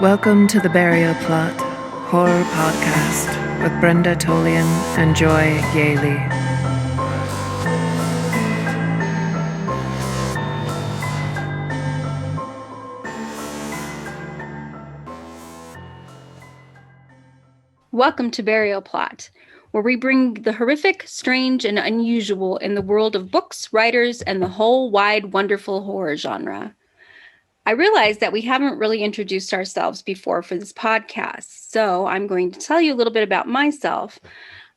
Welcome to the Burial Plot Horror Podcast with Brenda Tolian and Joy Yaley. Welcome to Burial Plot, where we bring the horrific, strange, and unusual in the world of books, writers, and the whole wide, wonderful horror genre. I realize that we haven't really introduced ourselves before for this podcast, so I'm going to tell you a little bit about myself.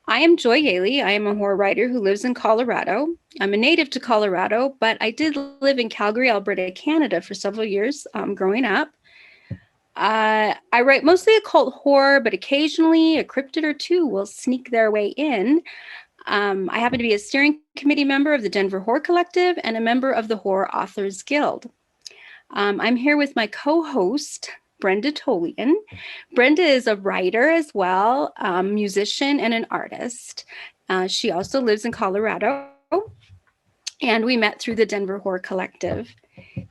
I am Joy Yaley. I am a horror writer who lives in Colorado. I'm a native to Colorado, but I did live in Calgary, Alberta, Canada for several years growing up. I write mostly occult horror, but occasionally a cryptid or two will sneak their way in. I happen to be a steering committee member of the Denver Horror Collective and a member of the Horror Authors Guild. I'm here with my co-host, Brenda Tolian. Brenda is a writer as well, musician, and an artist. She also lives in Colorado, and we met through the Denver Horror Collective.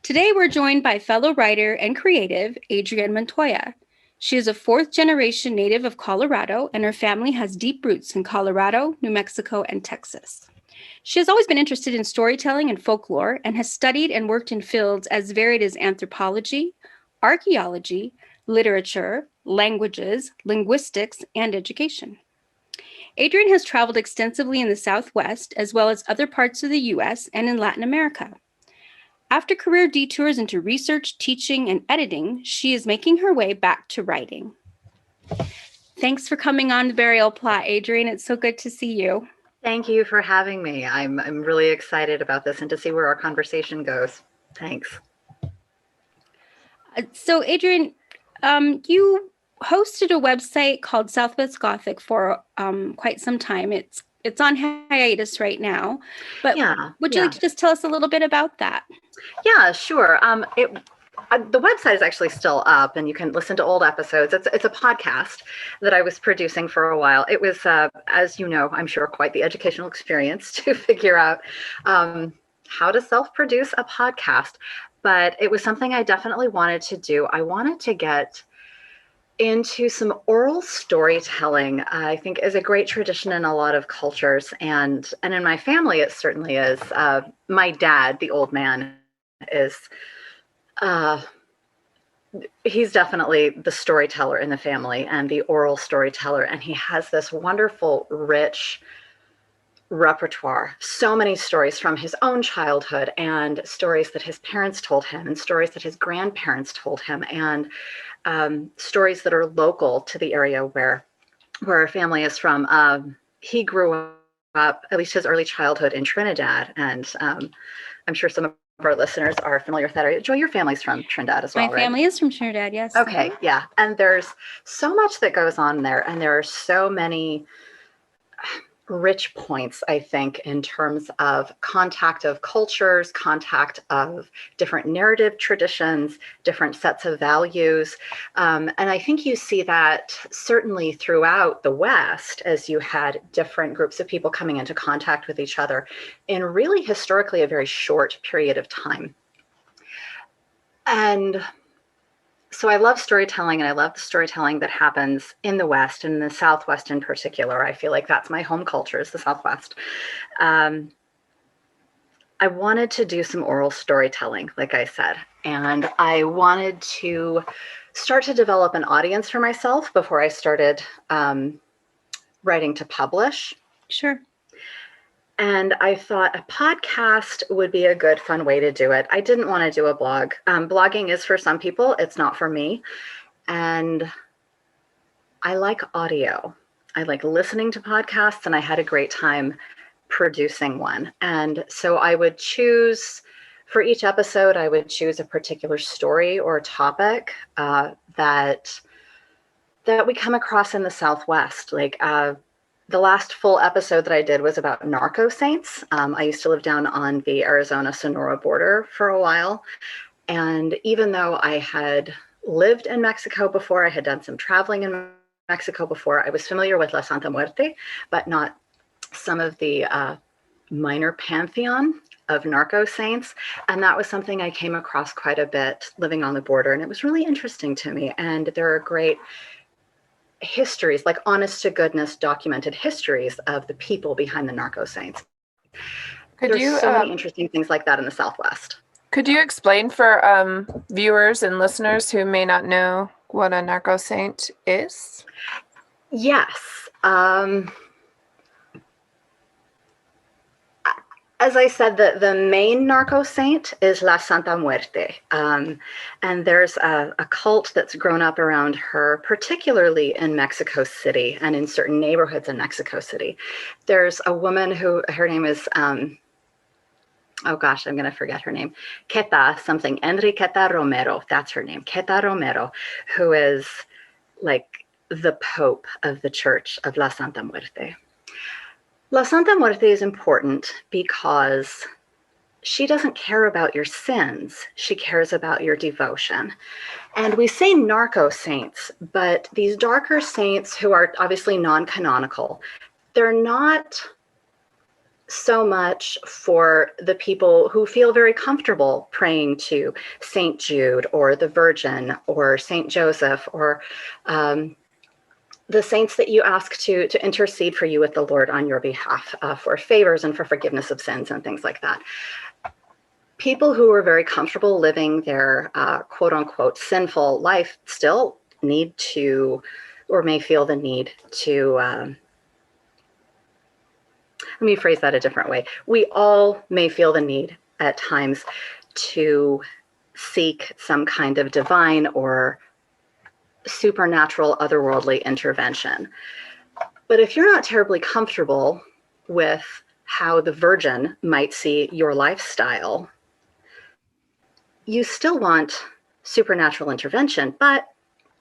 Today, we're joined by fellow writer and creative, Adrianne Montoya. She is a fourth-generation native of Colorado, and her family has deep roots in Colorado, New Mexico, and Texas. She has always been interested in storytelling and folklore and has studied and worked in fields as varied as anthropology, archaeology, literature, languages, linguistics, and education. Adrianne has traveled extensively in the Southwest, as well as other parts of the U.S. and in Latin America. After career detours into research, teaching, and editing, she is making her way back to writing. Thanks for coming on the Burial Plot, Adrianne. It's so good to see you. Thank you for having me. I'm really excited about this and to see where our conversation goes. Thanks. So, Adrianne, you hosted a website called Southwest Gothic for quite some time. It's on hiatus right now, but would you like to just tell us a little bit about that? Yeah, sure. The website is actually still up, and you can listen to old episodes. It's a podcast that I was producing for a while. It was, as you know, I'm sure, quite the educational experience to figure out how to self-produce a podcast. But it was something I definitely wanted to do. I wanted to get into some oral storytelling. I think is a great tradition in a lot of cultures, and in my family it certainly is. My dad, the old man, is he's definitely the storyteller in the family and the oral storyteller, and he has this wonderful, rich repertoire. So many stories from his own childhood, and stories that his parents told him, and stories that his grandparents told him, and stories that are local to the area where our family is from. He grew up, at least his early childhood, in Trinidad, and I'm sure some of our listeners are familiar with that area. Joy, your family's from Trinidad as well, right? My family is from Trinidad, yes. Okay, yeah. And there's so much that goes on there, and there are so many rich points, I think, in terms of contact of cultures, contact of different narrative traditions, different sets of values. And I think you see that certainly throughout the West, as you had different groups of people coming into contact with each other in really historically a very short period of time. And so I love storytelling, and I love the storytelling that happens in the West, and in the Southwest in particular. I feel like that's my home culture, is the Southwest. I wanted to do some oral storytelling, like I said, and I wanted to start to develop an audience for myself before I started writing to publish. Sure. And I thought a podcast would be a good, fun way to do it. I didn't want to do a blog. Blogging is for some people. It's not for me. And I like audio. I like listening to podcasts, and I had a great time producing one. And so I would choose, for each episode, I would choose a particular story or topic that we come across in the Southwest. Like, the last full episode that I did was about Narco Saints. I used to live down on the Arizona-Sonora border for a while. And even though I had lived in Mexico before, I had done some traveling in Mexico before, I was familiar with La Santa Muerte, but not some of the minor pantheon of Narco Saints. And that was something I came across quite a bit living on the border. And it was really interesting to me. And there are great histories, like honest to goodness documented histories of the people behind the Narco Saints. There's so many interesting things like that in the Southwest. Could you explain for viewers and listeners who may not know what a Narco Saint is? Yes. As I said, the main Narco Saint is La Santa Muerte. And there's a cult that's grown up around her, particularly in Mexico City and in certain neighborhoods in Mexico City. There's a woman who, her name is, oh gosh, I'm going to forget her name. Enriqueta Romero. That's her name. Queta Romero, who is like the Pope of the Church of La Santa Muerte. La Santa Muerte is important because she doesn't care about your sins. She cares about your devotion. And we say narco saints, but these darker saints who are obviously non-canonical, they're not so much for the people who feel very comfortable praying to Saint Jude or the Virgin or Saint Joseph or the saints that you ask to intercede for you with the Lord on your behalf for favors and for forgiveness of sins and things like that. People who are very comfortable living their quote unquote sinful life still need to, or may feel the need to, let me phrase that a different way. We all may feel the need at times to seek some kind of divine or supernatural, otherworldly intervention. But if you're not terribly comfortable with how the Virgin might see your lifestyle, you still want supernatural intervention, but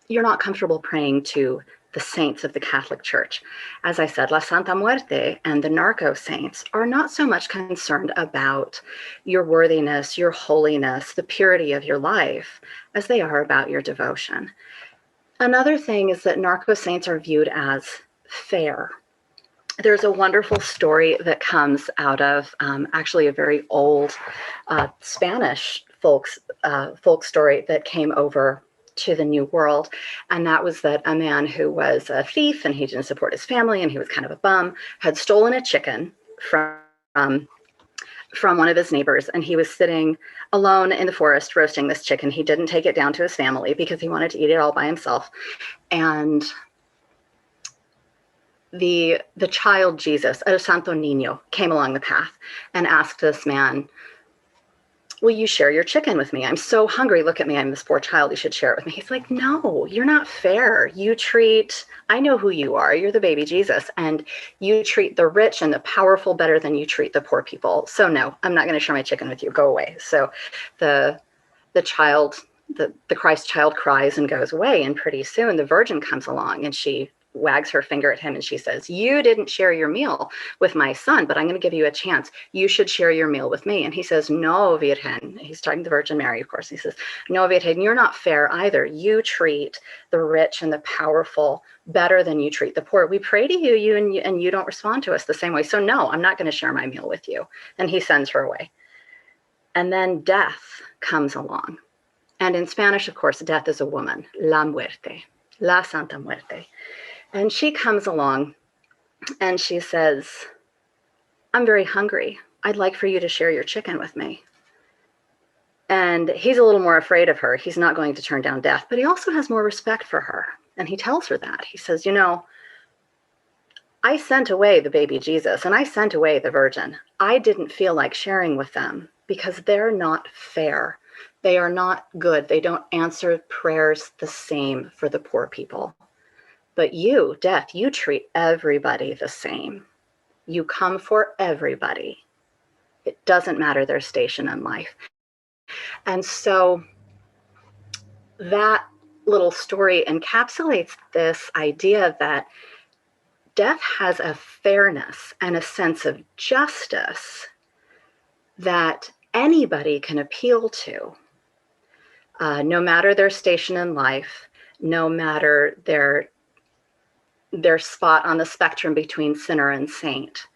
you're not comfortable praying to the saints of the Catholic Church. As I said, La Santa Muerte and the Narco Saints are not so much concerned about your worthiness, your holiness, the purity of your life, as they are about your devotion. Another thing is that Narco Saints are viewed as fair. There's a wonderful story that comes out of actually a very old Spanish folk story that came over to the New World. And that was that a man who was a thief and he didn't support his family and he was kind of a bum, had stolen a chicken from one of his neighbors, and he was sitting alone in the forest roasting this chicken. He didn't take it down to his family because he wanted to eat it all by himself. And the child Jesus, El Santo Niño, came along the path and asked this man, will you share your chicken with me? I'm so hungry. Look at me. I'm this poor child. You should share it with me. He's like, no, you're not fair. I know who you are. You're the baby Jesus. And you treat the rich and the powerful better than you treat the poor people. So no, I'm not going to share my chicken with you. Go away. So the child, the Christ child cries and goes away. And pretty soon the Virgin comes along and she wags her finger at him and she says, you didn't share your meal with my son, but I'm going to give you a chance. You should share your meal with me. And he says, no, Virgen. He's talking to the Virgin Mary, of course. He says, no, Virgen, you're not fair either. You treat the rich and the powerful better than you treat the poor. We pray to you, and you don't respond to us the same way. So no, I'm not going to share my meal with you. And he sends her away. And then death comes along. And in Spanish, of course, death is a woman, la muerte, la Santa Muerte. And she comes along and she says, I'm very hungry. I'd like for you to share your chicken with me. And he's a little more afraid of her. He's not going to turn down death, but he also has more respect for her. And he tells her that. He says, I sent away the baby Jesus and I sent away the Virgin. I didn't feel like sharing with them because they're not fair. They are not good. They don't answer prayers the same for the poor people. But you, death, you treat everybody the same. You come for everybody. It doesn't matter their station in life. And so that little story encapsulates this idea that death has a fairness and a sense of justice that anybody can appeal to, no matter their station in life, no matter their spot on the spectrum between sinner and saint.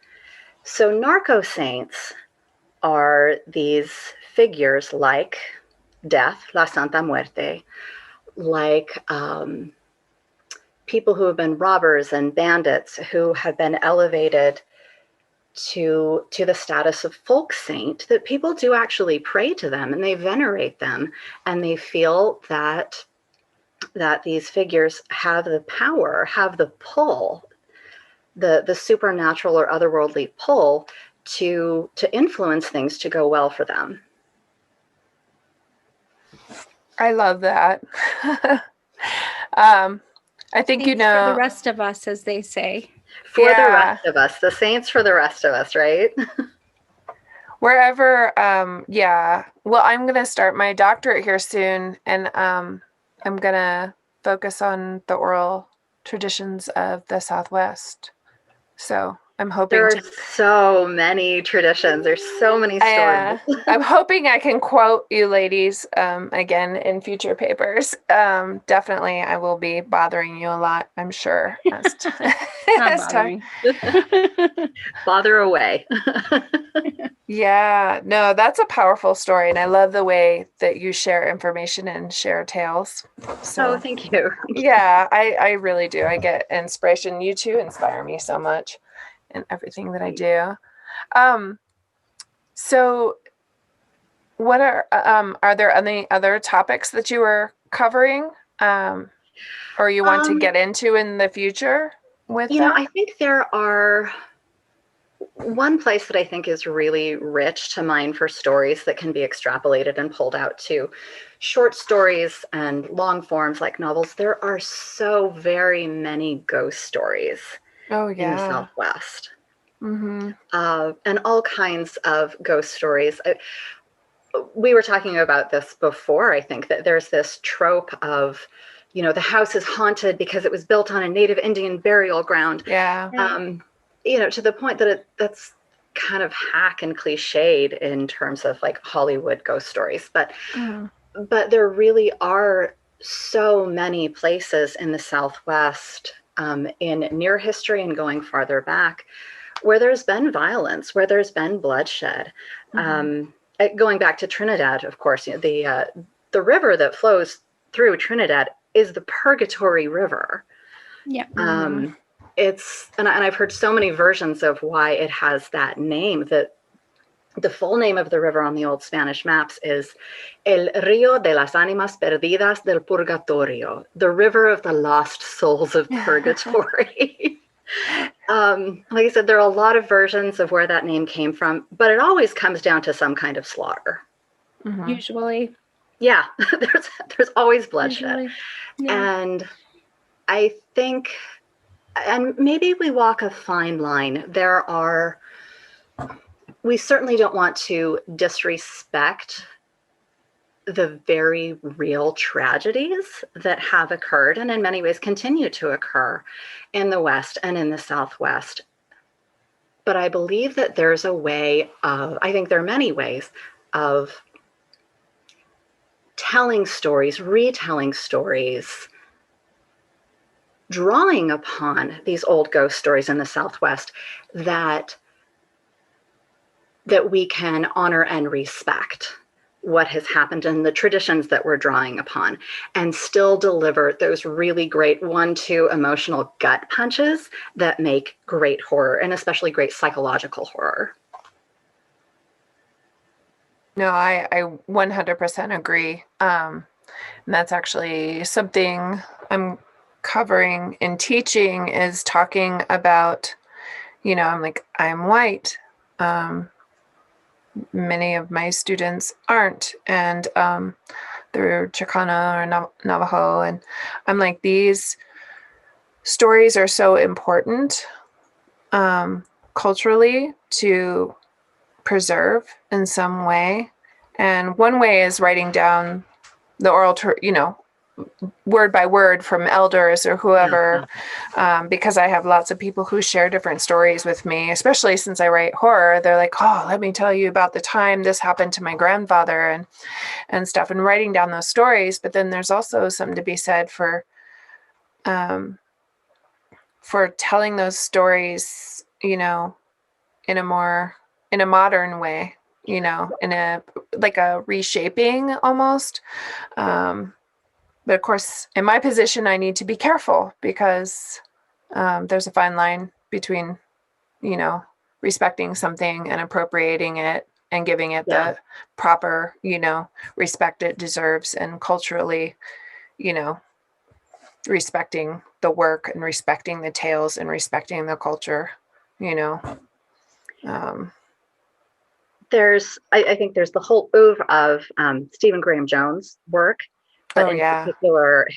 So Narco Saints are these figures like death, la Santa Muerte, like people who have been robbers and bandits who have been elevated to the status of folk saint, that people do actually pray to them and they venerate them, and they feel that these figures have the power, have the pull, the supernatural or otherworldly pull to influence things to go well for them. I love that. I think, Thanks for the rest of us, as they say. For the rest of us, the saints for the rest of us, right? Wherever, well, I'm going to start my doctorate here soon, and I'm going to focus on the oral traditions of the Southwest. So I'm hoping there are so many traditions. There's so many stories. I'm hoping I can quote you ladies again in future papers. Definitely, I will be bothering you a lot, I'm sure. Not bothering. Bother away. Yeah, no, that's a powerful story, and I love the way that you share information and share tales. So, thank you. Yeah, I really do. I get inspiration. You two inspire me so much in everything that I do. So what are there any other topics that you were covering, or you want to get into in the future with them? I think there are one place that I think is really rich to mine for stories that can be extrapolated and pulled out to short stories and long forms like novels. There are so very many ghost stories in the Southwest. Mm-hmm. And all kinds of ghost stories. We were talking about this before, I think, that there's this trope of, the house is haunted because it was built on a native Indian burial ground. Yeah. To the point that that's kind of hack and cliched in terms of like Hollywood ghost stories. But there really are so many places in the Southwest, in near history and going farther back, where there's been violence, where there's been bloodshed. Going back to Trinidad, of course, the river that flows through Trinidad is the Purgatory River. Yeah. And I've heard so many versions of why it has that name. That the full name of the river on the old Spanish maps is El Río de las Ánimas Perdidas del Purgatorio, the river of the lost souls of purgatory. Like I said, there are a lot of versions of where that name came from, but it always comes down to some kind of slaughter. Usually. Yeah, there's always bloodshed. Yeah. And I think, and maybe we walk a fine line. We certainly don't want to disrespect the very real tragedies that have occurred and in many ways continue to occur in the West and in the Southwest. But I believe that there's a way of, I think there are many ways of telling stories, retelling stories, drawing upon these old ghost stories in the Southwest that we can honor and respect what has happened and the traditions that we're drawing upon, and still deliver those really great 1-2 emotional gut punches that make great horror, and especially great psychological horror. No, I 100% agree. And that's actually something I'm covering in teaching, is talking about, I'm white. Many of my students aren't, and they're Chicano or Navajo, and I'm like, these stories are so important culturally to preserve in some way. And one way is writing down the oral, word by word from elders or whoever, because I have lots of people who share different stories with me, especially since I write horror. They're like, oh, let me tell you about the time this happened to my grandfather and stuff, and writing down those stories. But then there's also something to be said for telling those stories, in a modern way, in a like a reshaping almost. But of course, in my position, I need to be careful because there's a fine line between, respecting something and appropriating it and giving it the proper, respect it deserves, and culturally, respecting the work and respecting the tales and respecting the culture, I think there's the whole oeuvre of Stephen Graham Jones' work, but particular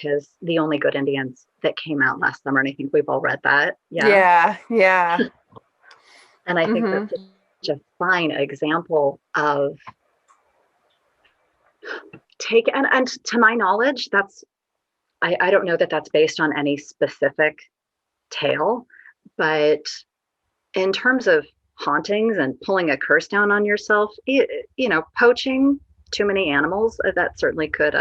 The Only Good Indians that came out last summer, and I think we've all read that. Yeah. And I think that's such a fine example of and to my knowledge, I don't know that that's based on any specific tale, but in terms of hauntings and pulling a curse down on yourself, poaching too many animals, that certainly could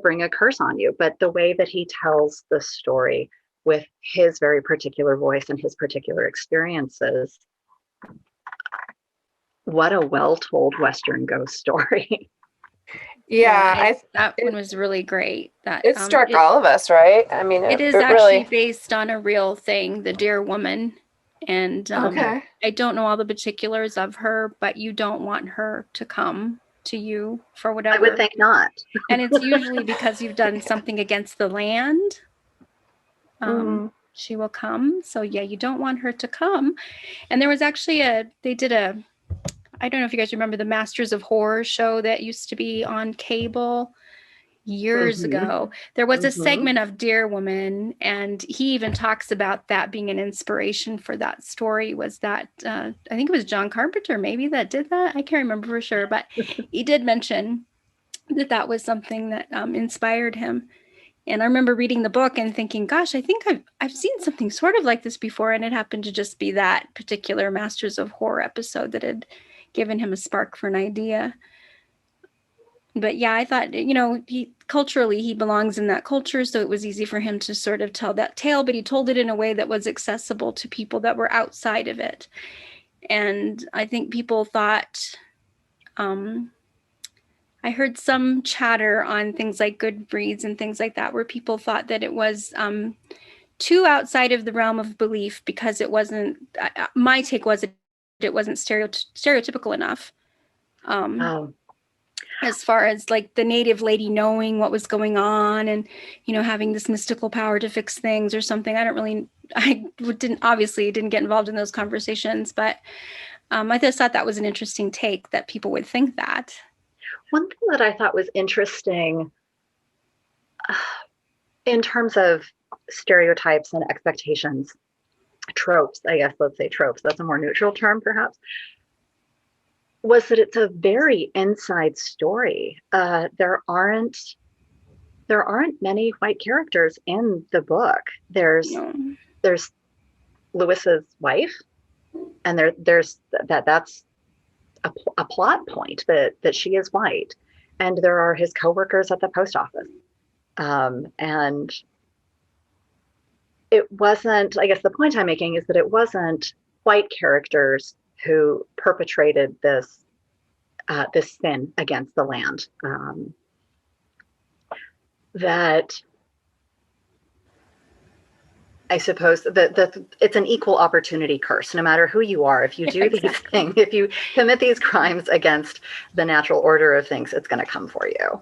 bring a curse on you. But the way that he tells the story with his very particular voice and his particular experiences, what a well-told Western ghost story. That one was really great. It struck all of us, right? I mean, it is actually based on a real thing, the Deer Woman. And I don't know all the particulars of her, but you don't want her to come to you for whatever. I would think not. And it's usually because you've done something against the land. She will come. So you don't want her to come. And there was actually I don't know if you guys remember the Masters of Horror show that used to be on cable years ago. There was a segment of Deer Woman, and he even talks about that being an inspiration for that story. Was that I think it was John Carpenter maybe that did that. I can't remember for sure, but he did mention that was something that inspired him. And I remember reading the book and thinking, gosh, I think I've seen something sort of like this before, and it happened to just be that particular Masters of Horror episode that had given him a spark for an idea. But I thought, he culturally belongs in that culture, so it was easy for him to sort of tell that tale, but he told it in a way that was accessible to people that were outside of it. And I think people thought, I heard some chatter on things like Goodreads and things like that, where people thought that it was too outside of the realm of belief because it wasn't, my take was it wasn't stereotypical enough. As far as like the native lady knowing what was going on and, having this mystical power to fix things or something. I didn't get involved in those conversations, but I just thought that was an interesting take that people would think that. One thing that I thought was interesting in terms of stereotypes and expectations, tropes, I guess, let's say tropes, that's a more neutral term perhaps, was that it's a very inside story. There aren't many white characters in the book. There's Lewis's wife, and there's that's a plot point that she is white, and there are his coworkers at the post office, and it wasn't. I guess the point I'm making is that it wasn't white characters who perpetrated this sin against the land. That I suppose that it's an equal opportunity curse. No matter who you are, if you do these things, if you commit these crimes against the natural order of things, it's going to come for you.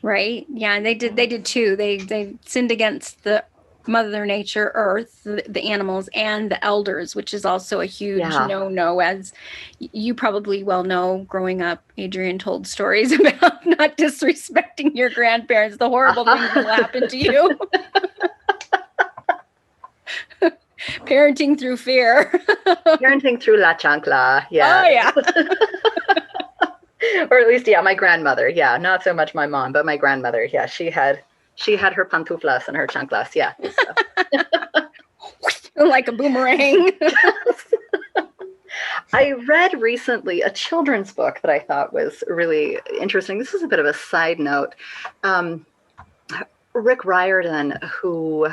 Right. Yeah, and they did too. They sinned against the Mother Nature, Earth, the animals, and the elders, which is also a huge no-no. As you probably well know, growing up, Adrian told stories about not disrespecting your grandparents, the horrible things that will happen to you. Parenting through fear. Parenting through la chancla. Yeah. Oh, yeah. Or at least, my grandmother. Yeah, not so much my mom, but my grandmother. Yeah, she had her pantuflas and her chanclas. Yeah. Like a boomerang. I read recently a children's book that I thought was really interesting. This is a bit of a side note. Rick Riordan, who,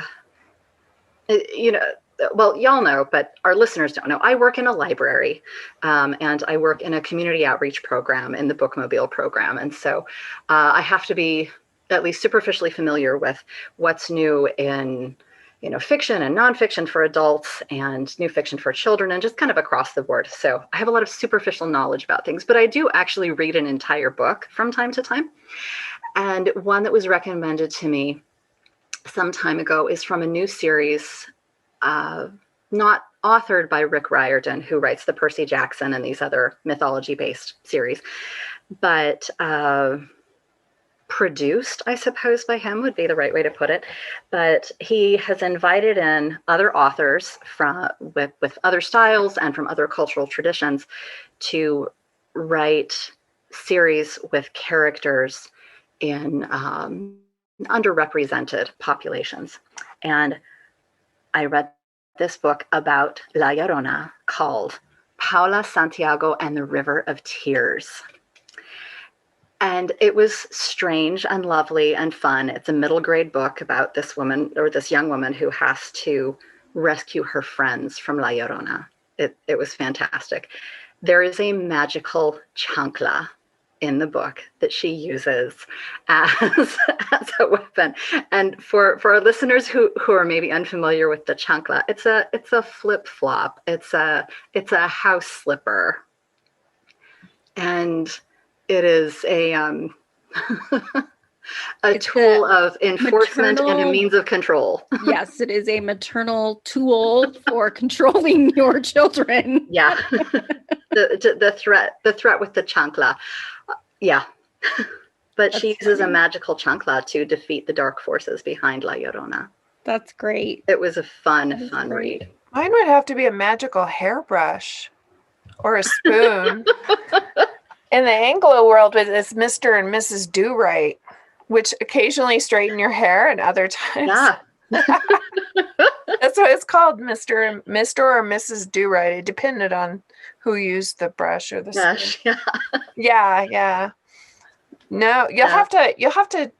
well, y'all know, but our listeners don't know, I work in a library, and I work in a community outreach program in the Bookmobile program. And so I have to be at least superficially familiar with what's new in, fiction and nonfiction for adults and new fiction for children, and just kind of across the board. So I have a lot of superficial knowledge about things, but I do actually read an entire book from time to time. And one that was recommended to me some time ago is from a new series, not authored by Rick Riordan, who writes the Percy Jackson and these other mythology-based series, but produced, I suppose, by him would be the right way to put it. But he has invited in other authors with other styles and from other cultural traditions to write series with characters in underrepresented populations. And I read this book about La Llorona called Paula, Santiago, and the River of Tears. And it was strange and lovely and fun. It's a middle grade book about this woman, or this young woman, who has to rescue her friends from La Llorona. It was fantastic. There is a magical chancla in the book that she uses as a weapon. And for our listeners who are maybe unfamiliar with the chancla, it's a flip flop. It's a house slipper, and it is a tool of enforcement and a means of control. Yes, it is a maternal tool for controlling your children. Yeah, the threat with the chancla. Yeah, but she uses a magical chancla to defeat the dark forces behind La Llorona. That's great. It was a fun read. Mine would have to be a magical hairbrush or a spoon. In the Anglo world, it's Mr. and Mrs. Do Right, which occasionally straighten your hair, and other times. Yeah. That's what it's called, Mr. or Mrs. Do Right. It depended on who used the brush or the spoon. Yeah. No, you'll have to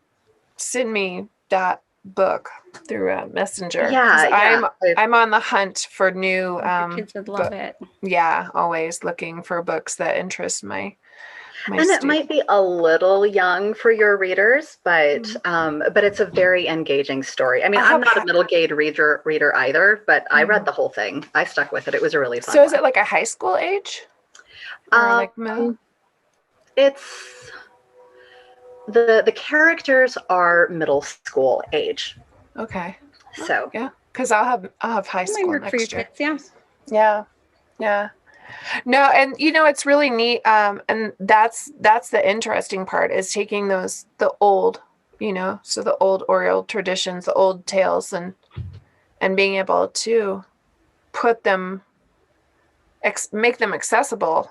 send me that book through Messenger. Yeah. I'm on the hunt for new. Kids would love it. Yeah, always looking for books that interest my and it might be a little young for your readers, but it's a very engaging story. I mean, I'm not a middle grade reader either, but I read the whole thing. I stuck with it. It was a really fun. So is it like a high school age? Or like middle? It's the characters are middle school age. Okay. So yeah, because I'll have high school next year. Kids, yeah. No, and it's really neat, and that's the interesting part, is taking the old, so the old oral traditions, the old tales, and being able to put them, make them accessible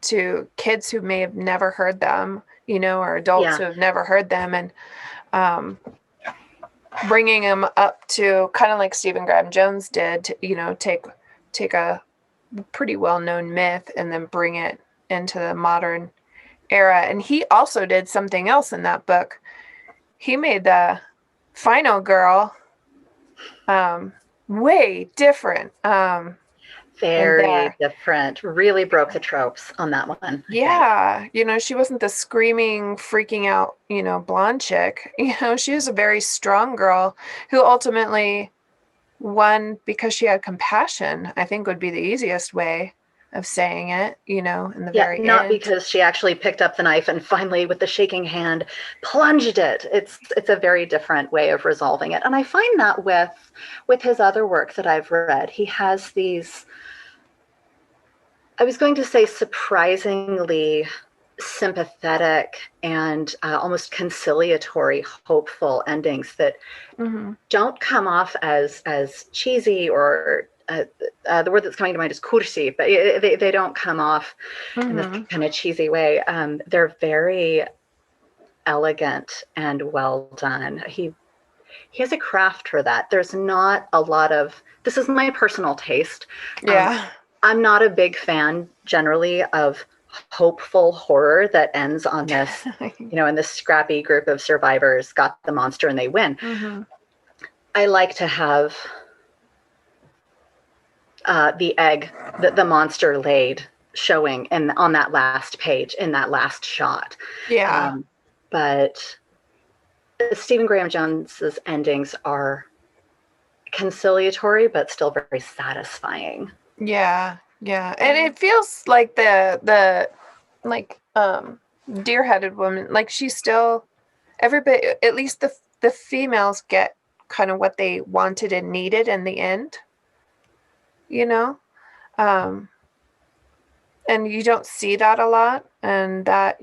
to kids who may have never heard them, or adults who have never heard them, and bringing them up to kind of like Stephen Graham Jones did, to, take a pretty well-known myth and then bring it into the modern era. And he also did something else in that book. He made the final girl way different. Very different. Really broke the tropes on that one. Yeah. She wasn't the screaming, freaking out, blonde chick. She was a very strong girl who ultimately won because she had compassion, I think would be the easiest way of saying it, in the very not end. Because she actually picked up the knife and finally, with the shaking hand, plunged it. It's a very different way of resolving it. And I find that with his other work that I've read, he has these, I was going to say, surprisingly sympathetic and almost conciliatory, hopeful endings that don't come off as cheesy, or the word that's coming to mind is cursi, but they don't come off in this kind of cheesy way. They're very elegant and well done. He has a craft for that. There's not a lot of, this is my personal taste. I'm not a big fan generally of hopeful horror that ends on this, in this scrappy group of survivors got the monster and they win. I like to have the egg that the monster laid showing on that last page in that last shot. Yeah. But Stephen Graham Jones's endings are conciliatory, but still very satisfying. Yeah. And it feels like the deer-headed woman, like she's still everybody, at least the females get kind of what they wanted and needed in the end, you know? And you don't see that a lot, and that,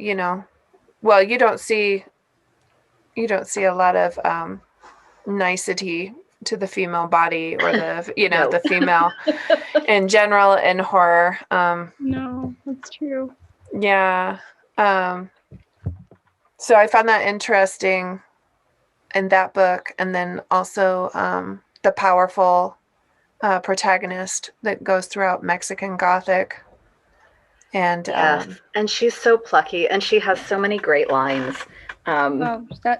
well, you don't see a lot of nicety to the female body or the No. the female in general in horror. No, that's true. Yeah. So I found that interesting in that book, and then also the powerful protagonist that goes throughout Mexican Gothic. And yes, and she's so plucky, and she has so many great lines.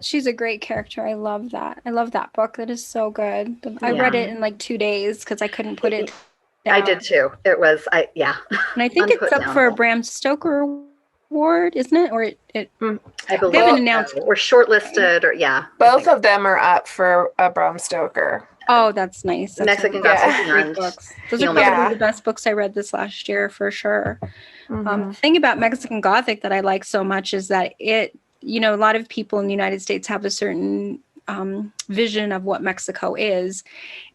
She's a great character. I love that. I love that book. That is so good. I read it in like 2 days because I couldn't put it down. I did too. It was, and I think it's up for a Bram Stoker Award, isn't it? Or I believe they haven't announced or shortlisted, or both of them are up for a Bram Stoker. Oh, that's nice. That's Mexican Gothic great books. Those are probably the best books I read this last year for sure. The thing about Mexican Gothic that I like so much is that it, a lot of people in the United States have a certain vision of what Mexico is,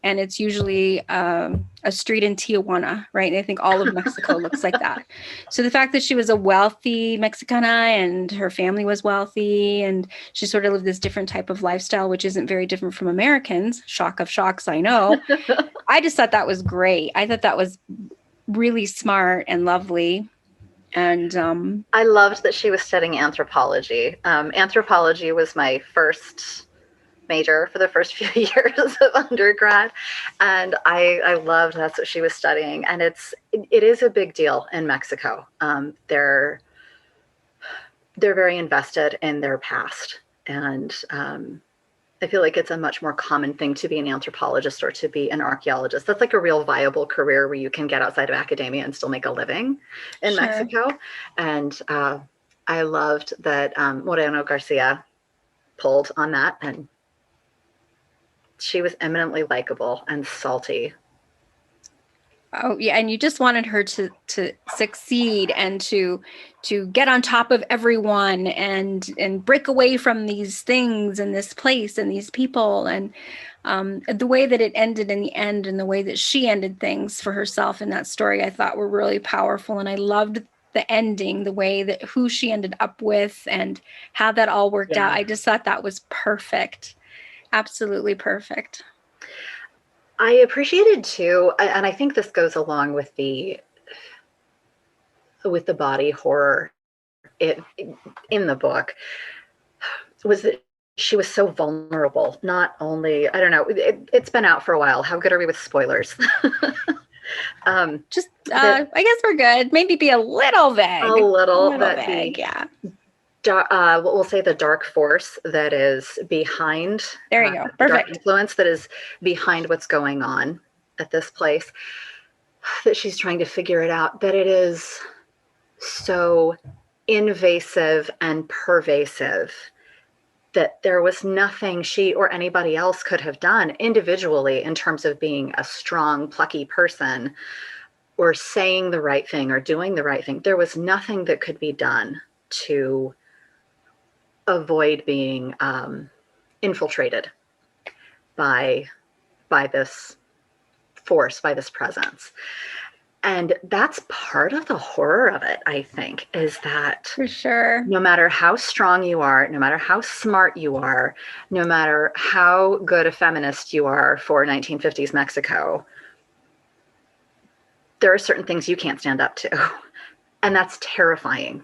and it's usually a street in Tijuana, right? And I think all of Mexico looks like that. So the fact that she was a wealthy Mexicana and her family was wealthy, and she sort of lived this different type of lifestyle, which isn't very different from Americans. Shock of shocks, I know. I just thought that was great. I thought that was really smart and lovely. And I loved that she was studying anthropology. Anthropology was my first major for the first few years of undergrad, and I loved that's what she was studying. And it is a big deal in Mexico. They're very invested in their past, and I feel like it's a much more common thing to be an anthropologist or to be an archaeologist. That's like a real viable career where you can get outside of academia and still make a living in Mexico. And I loved that Moreno Garcia pulled on that, and she was eminently likable and salty. Oh yeah, and you just wanted her to succeed and to get on top of everyone and break away from these things and this place and these people, and the way that it ended in the end and the way that she ended things for herself in that story, I thought were really powerful. And I loved the ending, the way that who she ended up with and how that all worked out. I just thought that was perfect. Absolutely perfect. I appreciated too, and I think this goes along with the body horror in the book, was that she was so vulnerable. Not only, I don't know, it's been out for a while. How good are we with spoilers? I guess we're good. Maybe be a little vague. A little vague, yeah. We'll say the dark force that is behind. There you go. Perfect. Dark influence that is behind what's going on at this place. That she's trying to figure it out. That it is so invasive and pervasive that there was nothing she or anybody else could have done individually in terms of being a strong, plucky person or saying the right thing or doing the right thing. There was nothing that could be done to avoid being infiltrated by this force, by this presence. And that's part of the horror of it, I think, is that for sure, no matter how strong you are, no matter how smart you are, no matter how good a feminist you are for 1950s Mexico, there are certain things you can't stand up to. And that's terrifying.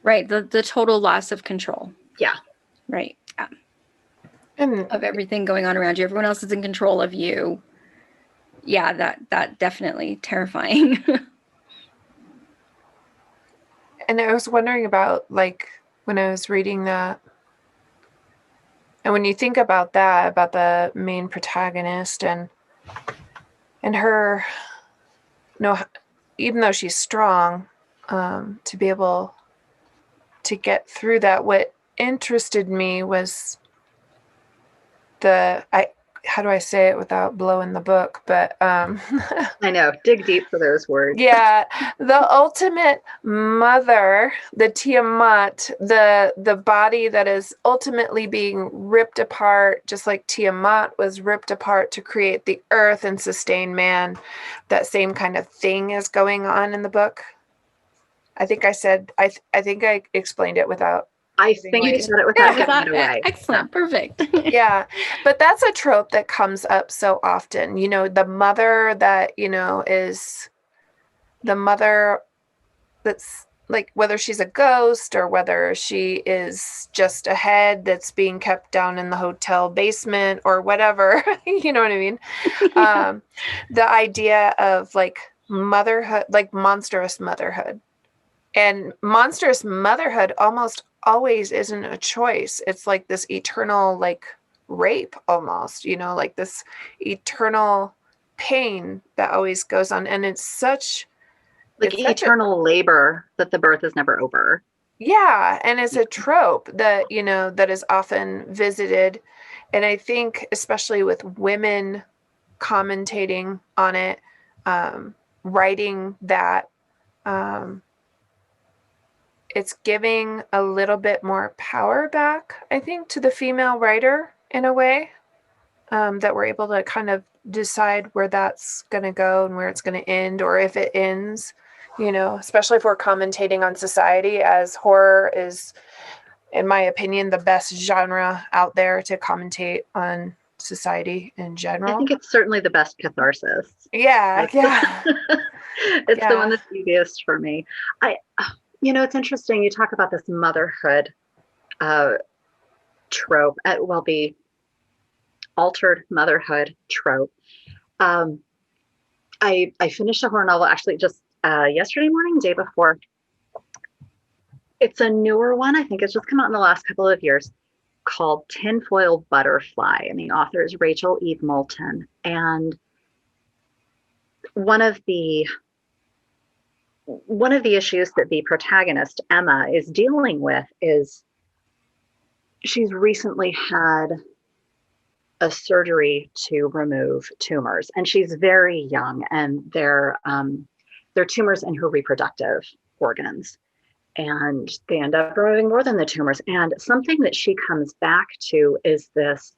Right. The total loss of control. Yeah. Right. Yeah. Of everything going on around you. Everyone else is in control of you. Yeah, that definitely terrifying. And I was wondering about, like, when I was reading that, and when you think about that, about the main protagonist, and and her, no, even though she's strong, to be able to get through that. What interested me was how do I say it without blowing the book? But I know, dig deep for those words. yeah, the ultimate mother, the Tiamat, the body that is ultimately being ripped apart, just like Tiamat was ripped apart to create the earth and sustain man. That same kind of thing is going on in the book. I think I said, I think I explained it without. I think you said it without giving it away. Excellent. Perfect. Yeah. But that's a trope that comes up so often. The mother that, is the mother that's like, whether she's a ghost or whether she is just a head that's being kept down in the hotel basement or whatever, you know what I mean? Yeah. The idea of like motherhood, like monstrous motherhood. And monstrous motherhood almost always isn't a choice. It's like this eternal, like rape almost, like this eternal pain that always goes on. And it's such eternal labor that the birth is never over. Yeah. And it's a trope that, that is often visited. And I think especially with women commentating on it, writing that, it's giving a little bit more power back, I think, to the female writer in a way, that we're able to kind of decide where that's going to go and where it's going to end, or if it ends, especially if we're commentating on society, as horror is, in my opinion, the best genre out there to commentate on society in general. I think it's certainly the best catharsis. Yeah. It's the one that's easiest for me. It's interesting. You talk about this motherhood trope, the altered motherhood trope. I finished a horror novel actually just yesterday morning, day before. It's a newer one. I think it's just come out in the last couple of years, called Tinfoil Butterfly, and the author is Rachel Eve Moulton. And one of the issues that the protagonist, Emma, is dealing with is she's recently had a surgery to remove tumors, and she's very young, and they're tumors in her reproductive organs, and they end up removing more than the tumors. And something that she comes back to is this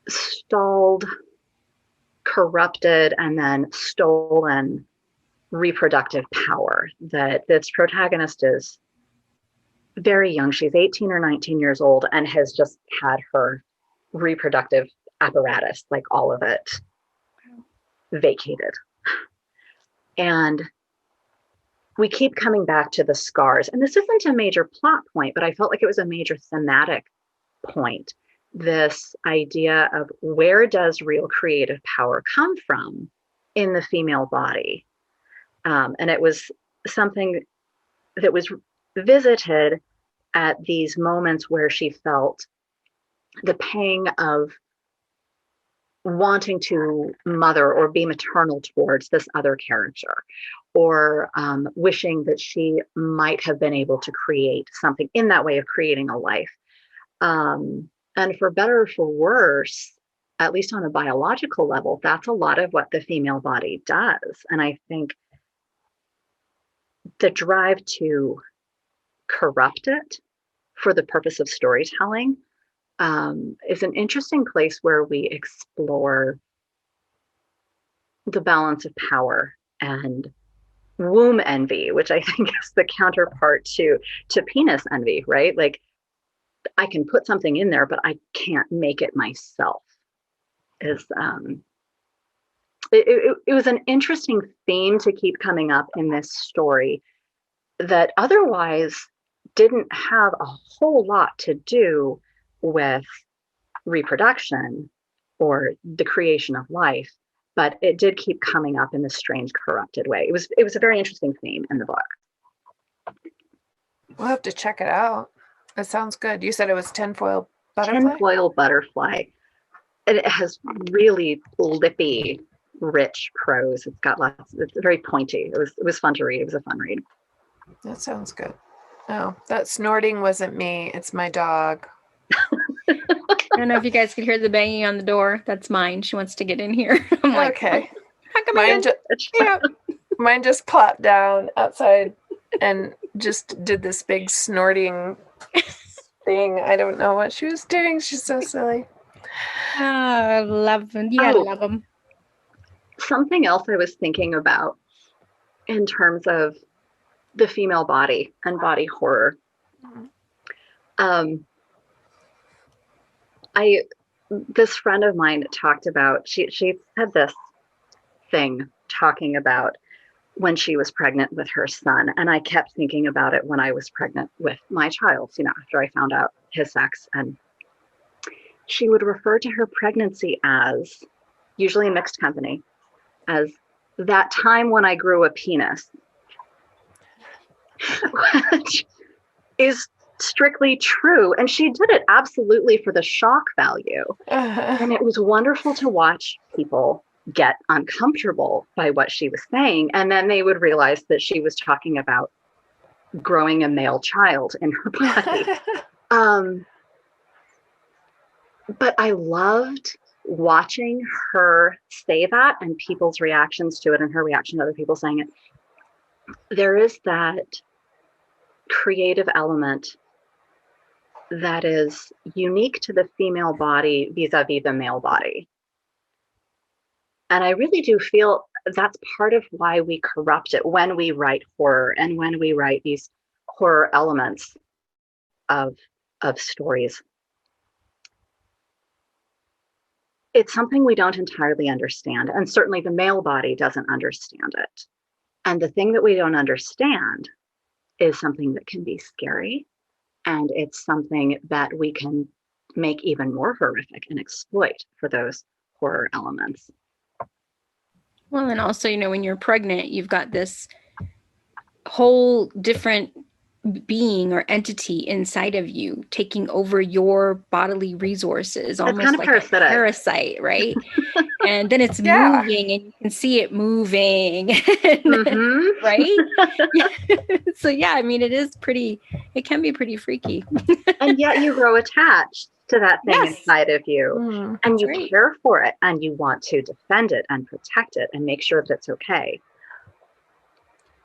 stalled, corrupted, and then stolen reproductive power that this protagonist is very young. She's 18 or 19 years old and has just had her reproductive apparatus, like all of it, vacated. And we keep coming back to the scars. And this isn't a major plot point, but I felt like it was a major thematic point. This idea of where does real creative power come from in the female body? And it was something that was visited at these moments where she felt the pang of wanting to mother or be maternal towards this other character, or wishing that she might have been able to create something in that way of creating a life. And for better or for worse, at least on a biological level, that's a lot of what the female body does. And I think the drive to corrupt it for the purpose of storytelling is an interesting place where we explore the balance of power and womb envy, which I think is the counterpart to penis envy, right? Like, I can put something in there, but I can't make it myself. It was an interesting theme to keep coming up in this story that otherwise didn't have a whole lot to do with reproduction or the creation of life, but it did keep coming up in this strange, corrupted way. It was a very interesting theme in the book. We'll have to check it out. It sounds good. You said it was Tinfoil Butterfly? Tinfoil Butterfly. And it has really lippy rich prose. It's got it's very pointy. It was fun to read. It was a fun read. That sounds good. Oh, that snorting wasn't me. It's my dog. I don't know if you guys could hear the banging on the door. That's mine. She wants to get in here. I'm like, okay. Yeah. Mine just plopped down outside and just did this big snorting thing. I don't know what she was doing. She's so silly. Oh, I love them. You gotta love them. Something else I was thinking about in terms of the female body and body horror. This friend of mine talked about, she had this thing talking about when she was pregnant with her son. And I kept thinking about it when I was pregnant with my child, after I found out his sex. And she would refer to her pregnancy as, usually in mixed company, as that time when I grew a penis, which is strictly true. And she did it absolutely for the shock value. And it was wonderful to watch people get uncomfortable by what she was saying. And then they would realize that she was talking about growing a male child in her body. But I loved watching her say that and people's reactions to it and her reaction to other people saying it. There is that creative element that is unique to the female body vis-a-vis the male body. And I really do feel that's part of why we corrupt it when we write horror and when we write these horror elements of stories. It's something we don't entirely understand, and certainly the male body doesn't understand it. And the thing that we don't understand is something that can be scary, and it's something that we can make even more horrific and exploit for those horror elements. Well, and also, when you're pregnant, you've got this whole different being or entity inside of you taking over your bodily resources, almost kind of like parasitic. A parasite, right? And then it's moving and you can see it moving, right? So it can be pretty freaky. And yet you grow attached to that thing inside of you, and you care for it, and you want to defend it and protect it and make sure that it's okay.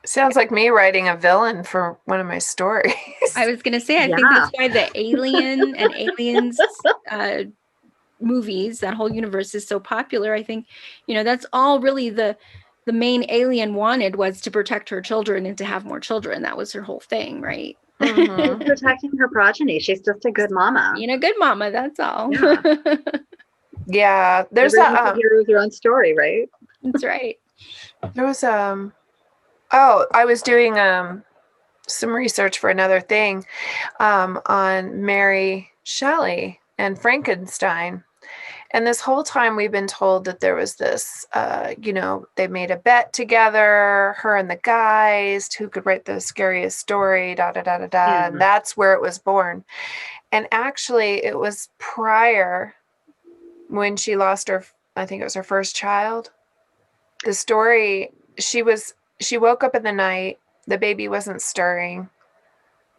Sounds like me writing a villain for one of my stories. I was going to say, I think that's why the Alien and Aliens movies, that whole universe is so popular. I think, that's all really the main alien wanted, was to protect her children and to have more children. That was her whole thing, right? She's protecting her progeny. She's just a good mama. Good mama, that's all. Yeah, there's hero's their own story, right? That's right. There was I was doing some research for another thing on Mary Shelley and Frankenstein. And this whole time we've been told that there was this, they made a bet together, her and the guys, who could write the scariest story, and that's where it was born. And actually it was prior, when she lost I think it was her first child. The story, she woke up in the night, the baby wasn't stirring,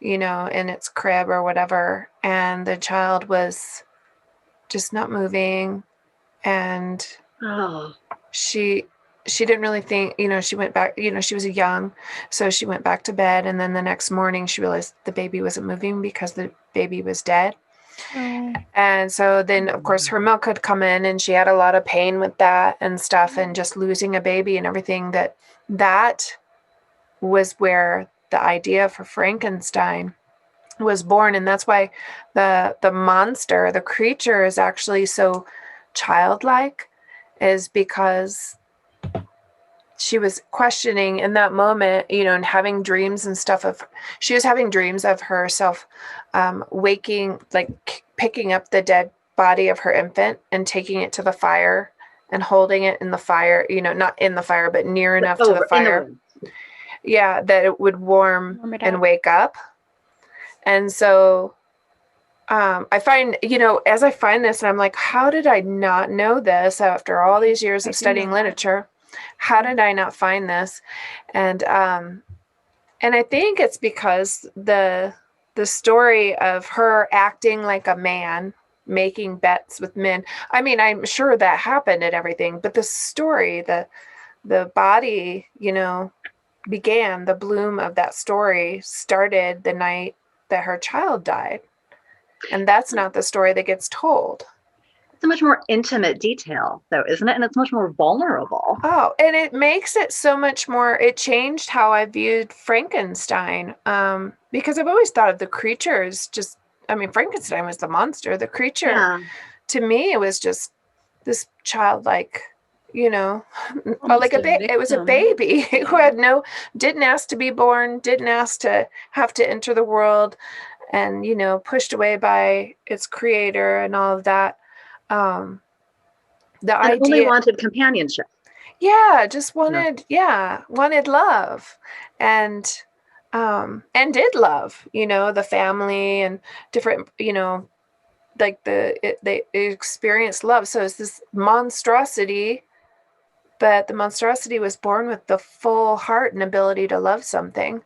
in its crib or whatever, and the child was just not moving, and she didn't really think, she went back, she was young, so she went back to bed, and then the next morning she realized the baby wasn't moving because the baby was dead. And so then, of course, her milk had come in, and she had a lot of pain with that and stuff, and just losing a baby and everything. That was where the idea for Frankenstein was born. And that's why the monster, the creature, is actually so childlike, is because she was questioning in that moment, and having dreams and stuff she was having dreams of herself waking, like picking up the dead body of her infant and taking it to the fire and holding it in the fire, not in the fire, but near enough to the fire. That it would warm and wake up. And so I find, as I find this, and I'm like, how did I not know this after all these years of studying literature? How did I not find this? And I think it's because the story of her acting like a man, making bets with men. I mean, I'm sure that happened and everything, but the story, the body, began, the bloom of that story started the night that her child died. And that's not the story that gets told. It's a much more intimate detail, though, isn't it? And it's much more vulnerable. Oh, and it makes it so much more, it changed how I viewed Frankenstein. Because I've always thought of the creatures Frankenstein was the monster. The creature, to me, it was just this childlike, like it was a baby who didn't ask to be born, didn't ask to have to enter the world, and, pushed away by its creator and all of that. The idea only wanted companionship. Yeah, just wanted love, and did love, the family and different, like they experienced love. So it's this monstrosity, but the monstrosity was born with the full heart and ability to love something.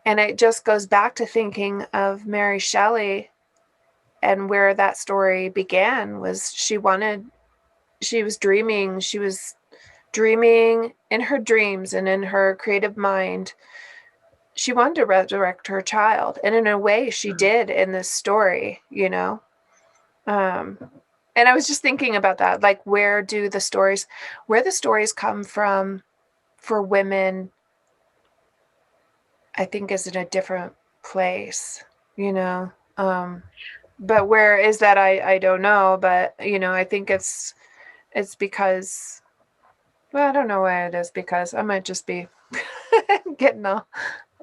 And it just goes back to thinking of Mary Shelley, and where that story began was she was dreaming in her dreams and in her creative mind. She wanted to resurrect her child. And in a way she did in this story, and I was just thinking about that, like where the stories come from for women, I think is in a different place, but where is that? I don't know, but I think it's because, well, I don't know why it is, because I might just be getting off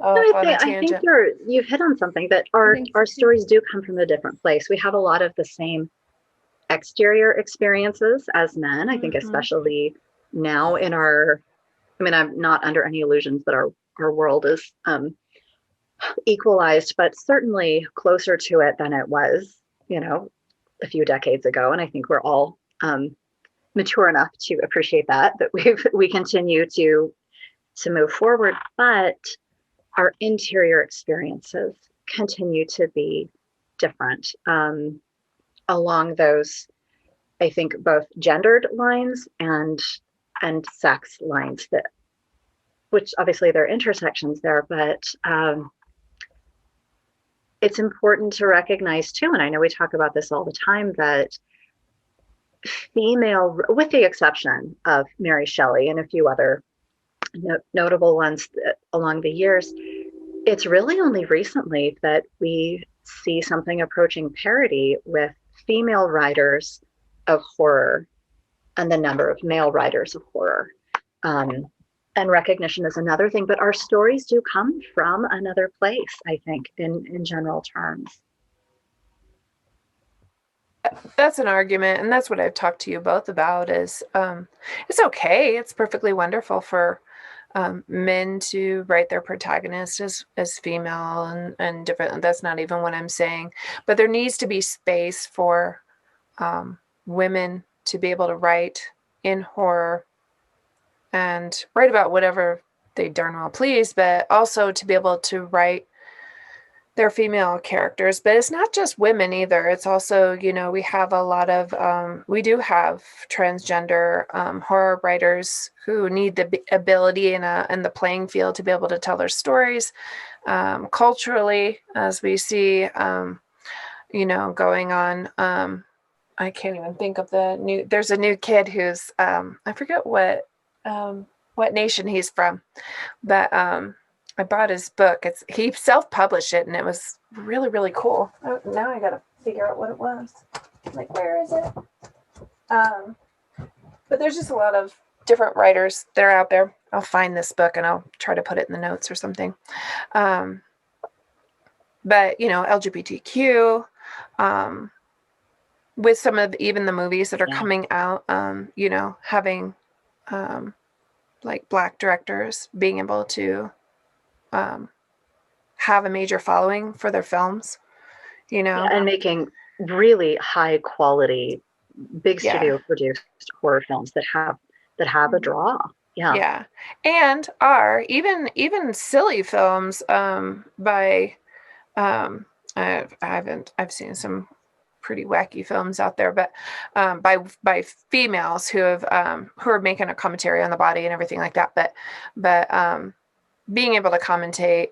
on a tangent. I think you've hit on something, that our stories do come from a different place. We have a lot of the same exterior experiences as men. I think especially now in I'm not under any illusions that our world is equalized, but certainly closer to it than it was, a few decades ago. And I think we're all mature enough to appreciate that we continue to move forward, but our interior experiences continue to be different along those, I think, both gendered lines and sex lines, which obviously there are intersections there, but it's important to recognize too, and I know we talk about this all the time, that female, with the exception of Mary Shelley and a few other notable ones along the years, it's really only recently that we see something approaching parity with female writers of horror and the number of male writers of horror. And recognition is another thing, but our stories do come from another place, I think, in general terms. That's an argument, and that's what I've talked to you both about, is it's okay. It's perfectly wonderful for men to write their protagonists as female and different. That's not even what I'm saying. But there needs to be space for women to be able to write in horror and write about whatever they darn well please, but also to be able to write their female characters. But it's not just women either. It's also, we have a lot of, we do have transgender horror writers who need the ability and the playing field to be able to tell their stories culturally, as we see, going on. I can't even think of there's a new kid who's, I forget what nation he's from, but I bought his book. He self-published it, and it was really, really cool. Now I gotta figure out what it was. Like, where is it? But there's just a lot of different writers that are out there. I'll find this book and I'll try to put it in the notes or something. But LGBTQ, with some of even the movies that are coming out, having like Black directors being able to have a major following for their films, And making really high quality, big studio produced horror films that have a draw. Yeah. And are even silly films by I've seen some pretty wacky films out there, but by females who are making a commentary on the body and everything like that, but being able to commentate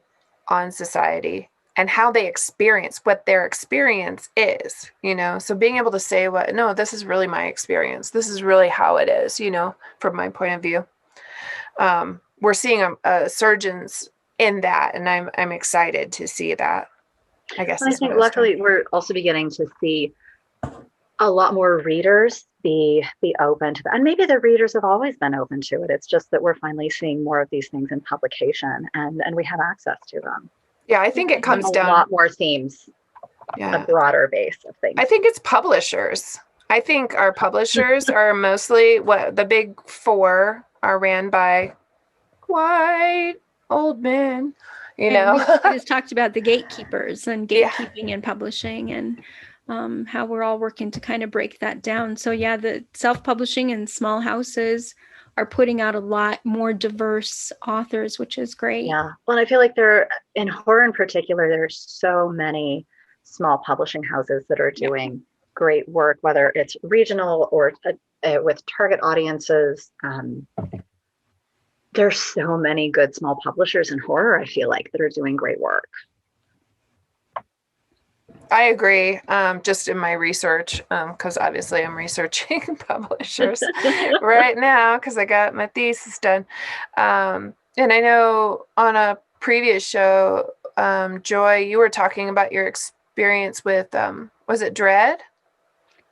on society and how they experience what their experience is, so being able to say no, this is really my experience, this is really how it is, from my point of view. We're seeing a surgeons in that, and I'm excited to see that. I guess I think luckily we're also beginning to see a lot more readers be open to that. And maybe the readers have always been open to it. It's just that we're finally seeing more of these things in publication, and we have access to them. Yeah, I think it comes down a lot more themes, a broader base of things. I think it's publishers. I think our publishers are mostly the big four are ran by white old men. We just talked about the gatekeepers and gatekeeping and publishing, and how we're all working to kind of break that down. So the self-publishing and small houses are putting out a lot more diverse authors, which is great. Yeah. Well, I feel like in horror in particular, there's so many small publishing houses that are doing great work, whether it's regional or with target audiences. There's so many good small publishers in horror, I feel like, that are doing great work. I agree. Just in my research, because obviously I'm researching publishers right now because I got my thesis done. And I know on a previous show, Joy, you were talking about your experience with, was it Dread?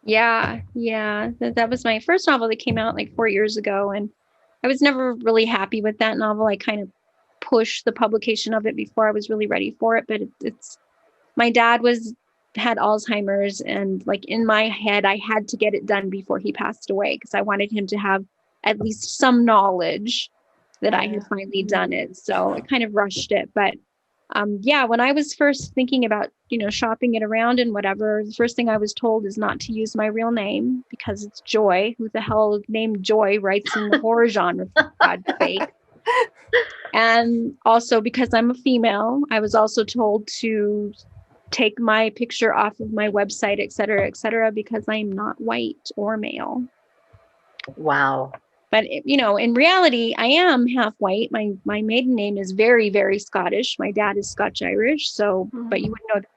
Yeah. That was my first novel that came out like 4 years ago. And I was never really happy with that novel. I kind of pushed the publication of it before I was really ready for it. But my dad had Alzheimer's, and like in my head, I had to get it done before he passed away because I wanted him to have at least some knowledge that I had finally done it. So I kind of rushed it. But when I was first thinking about, shopping it around and whatever, the first thing I was told is not to use my real name because it's Joy. Who the hell named Joy writes in the horror genre, for God's sake? And also because I'm a female, I was also told to take my picture off of my website, et cetera, because I'm not white or male. Wow. But, in reality, I am half white. My maiden name is very, very Scottish. My dad is Scotch-Irish. So, but you wouldn't know that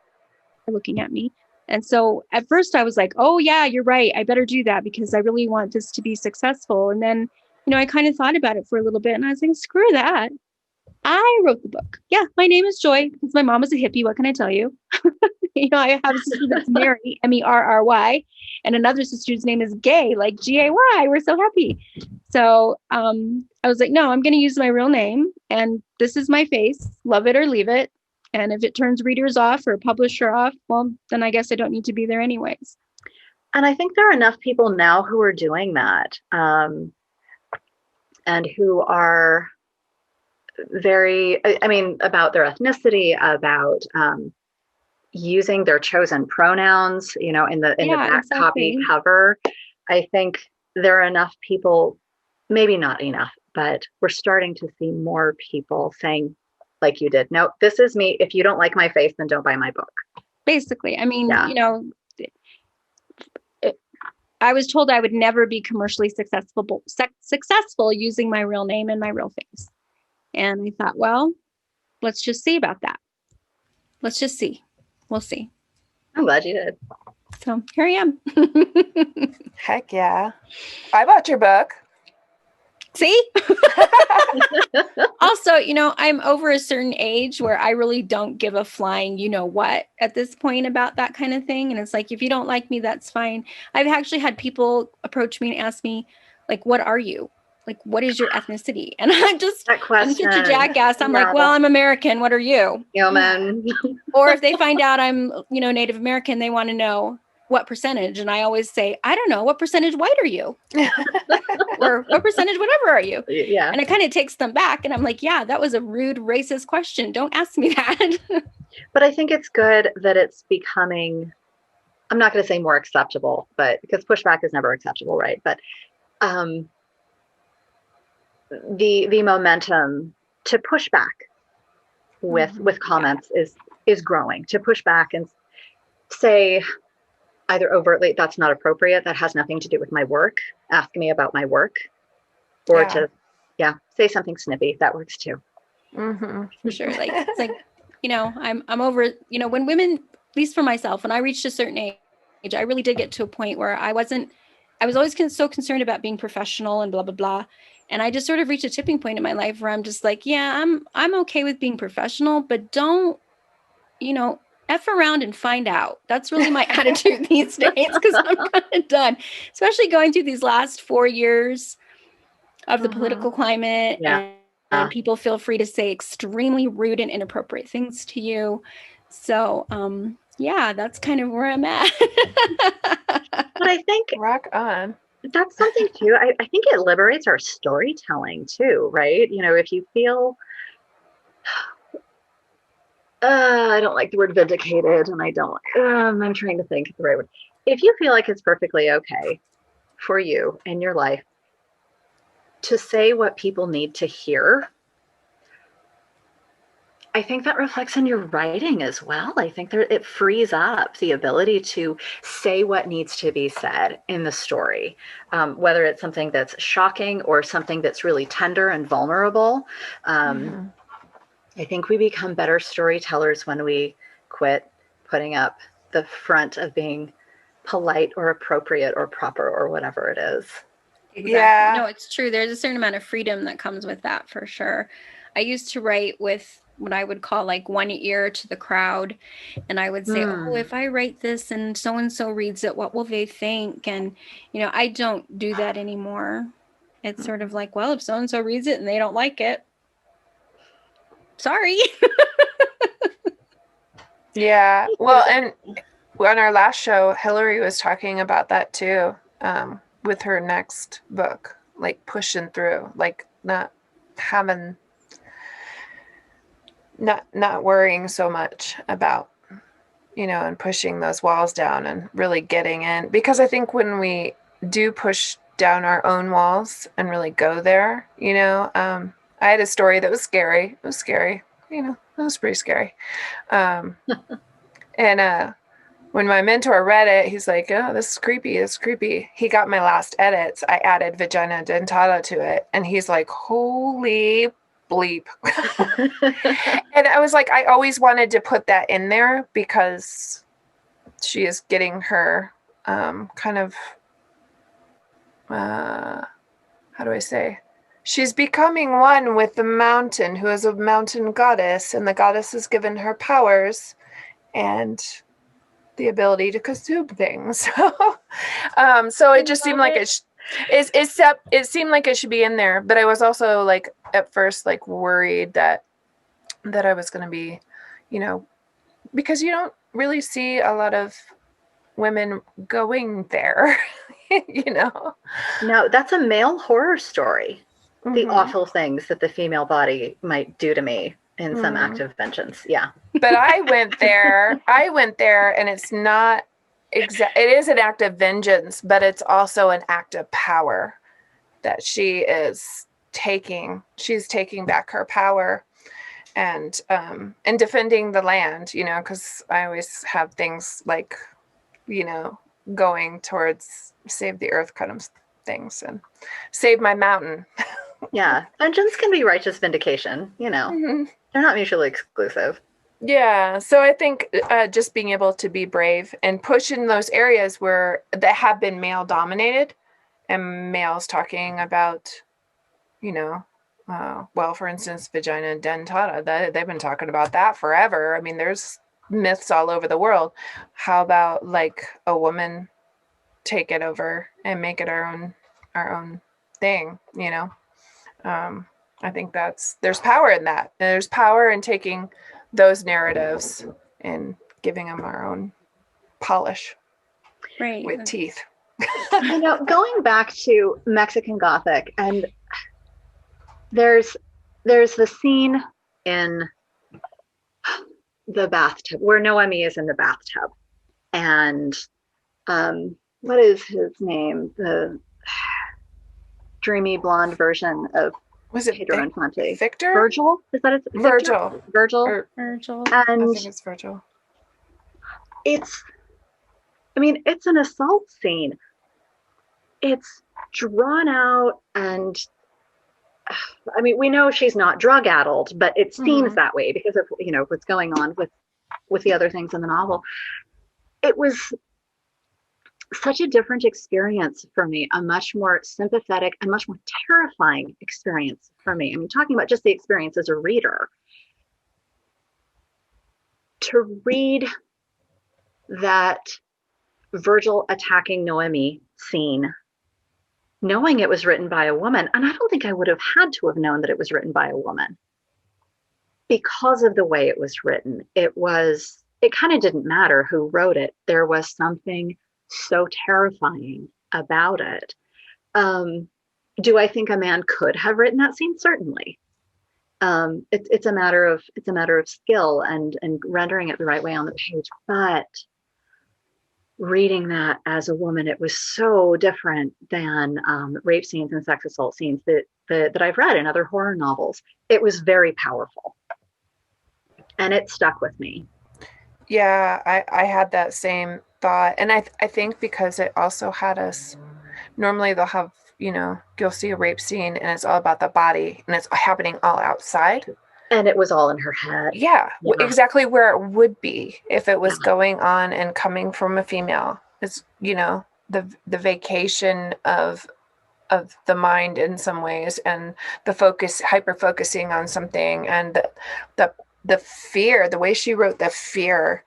by looking at me. And so at first I was like, oh yeah, you're right. I better do that because I really want this to be successful. And then, I kind of thought about it for a little bit and I was like, screw that. I wrote the book. Yeah, my name is Joy because my mom was a hippie. What can I tell you? I have a sister that's Mary, Merry, and another sister whose name is Gay, like Gay. We're so happy. So I was like, no, I'm going to use my real name, and this is my face. Love it or leave it. And if it turns readers off or publisher off, well, then I guess I don't need to be there anyways. And I think there are enough people now who are doing that, and who are very, about their ethnicity, about using their chosen pronouns, in the back copy cover. I think there are enough people, maybe not enough, but we're starting to see more people saying, like you did, no, this is me. If you don't like my face, then don't buy my book. Basically, I was told I would never be commercially successful using my real name and my real face. And I thought, well, let's just see about that. Let's just see. We'll see. I'm glad you did. So here I am. Heck yeah. I bought your book. See? Also, I'm over a certain age where I really don't give a flying, what at this point about that kind of thing. And it's like, if you don't like me, that's fine. I've actually had people approach me and ask me, like, what are you? Like, what is your ethnicity? And I'm such a jackass. I'm like, well, I'm American. What are you? Human. Or if they find out I'm, Native American, they want to know, what percentage? And I always say, I don't know, what percentage white are you? Or what percentage whatever are you? Yeah. And it kind of takes them back. And I'm like, yeah, that was a rude, racist question. Don't ask me that. But I think it's good that it's becoming, I'm not going to say more acceptable, but because pushback is never acceptable, right? But the momentum to push back with comments is growing. To push back and say either overtly, that's not appropriate, that has nothing to do with my work, ask me about my work, or to say something snippy, that works too. For sure. Like, it's like, I'm over, when women, at least for myself, when I reached a certain age, I really did get to a point where I was always so concerned about being professional and blah, blah, blah. And I just sort of reached a tipping point in my life where I'm just like, yeah, I'm okay with being professional, but don't, F around and find out. That's really my attitude these days, because I'm kind of done, especially going through these last 4 years of the political climate. And people feel free to say extremely rude and inappropriate things to you. So, that's kind of where I'm at. But I think rock on. That's something too. I think it liberates our storytelling too, right? If you feel, I don't like the word vindicated, and I'm trying to think of the right word. If you feel like it's perfectly okay for you in your life to say what people need to hear, I think that reflects in your writing as well. I think it frees up the ability to say what needs to be said in the story, whether it's something that's shocking or something that's really tender and vulnerable. I think we become better storytellers when we quit putting up the front of being polite or appropriate or proper or whatever it is. Exactly. Yeah. No, it's true. There's a certain amount of freedom that comes with that, for sure. I used to write with what I would call like one ear to the crowd. And I would say, oh, if I write this and so reads it, what will they think? And, I don't do that anymore. It's sort of like, well, if so-and-so reads it and they don't like it, sorry. Yeah. Well, and on our last show, Hillary was talking about that too, with her next book, like pushing through, like not worrying so much about, and pushing those walls down and really getting in. Because I think when we do push down our own walls and really go there, I had a story that was scary. It was scary. It was pretty scary. And when my mentor read it, he's like, oh, this is creepy. It's creepy. He got my last edits. I added vagina dentata to it. And he's like, holy bleep. And I was like, I always wanted to put that in there because she is getting her kind of, how do I say? She's becoming one with the mountain, who is a mountain goddess, and the goddess has given her powers and the ability to consume things. So it just seemed like it seemed like it should be in there. But I was also like at first like worried that I was going to be, because you don't really see a lot of women going there, No, that's a male horror story. The awful things that the female body might do to me in some act of vengeance. Yeah. But I went there and it's not it is an act of vengeance, but it's also an act of power that she's taking back her power and defending the land, because I always have things like, going towards save the earth kind of things and save my mountain. Yeah. Vengeance can be righteous vindication, They're not mutually exclusive. Yeah. So I think just being able to be brave and push in those areas that have been male dominated and males talking about, for instance, vagina dentata, they've been talking about that forever. I mean, there's myths all over the world. How about like a woman take it over and make it our own thing, I think there's power in that. There's power in taking those narratives and giving them our own polish. Right. with teeth. Going back to Mexican Gothic, and there's the scene in the bathtub where Noemi is in the bathtub, and what is his name? The dreamy blonde version of Was it Pedro Infante. Victor? Virgil? Is that it? Virgil. Virgil. Virgil. I And think it's Virgil. it's an assault scene. It's drawn out, and we know she's not drug addled, but it seems that way because of what's going on with the other things in the novel. It was such a different experience for me, a much more sympathetic and much more terrifying experience for me. Talking about just the experience as a reader, to read that Virgil attacking Noemi scene, knowing it was written by a woman, and I don't think I would have had to have known that it was written by a woman because of the way it was written. It kind of didn't matter who wrote it. There was something so terrifying about it. Do I think a man could have written that scene? Certainly. It's a matter of skill and rendering it the right way on the page. But reading that as a woman, it was so different than rape scenes and sex assault scenes that I've read in other horror novels. It was very powerful, and it stuck with me. Yeah, I had that same thought, and I think because it also had us. Normally, they'll have you'll see a rape scene, and it's all about the body, and it's happening all outside. And it was all in her head. Yeah. Exactly where it would be if it was going on and coming from a female. It's the vacation of the mind in some ways, and the hyper focusing on something, and the fear, the way she wrote the fear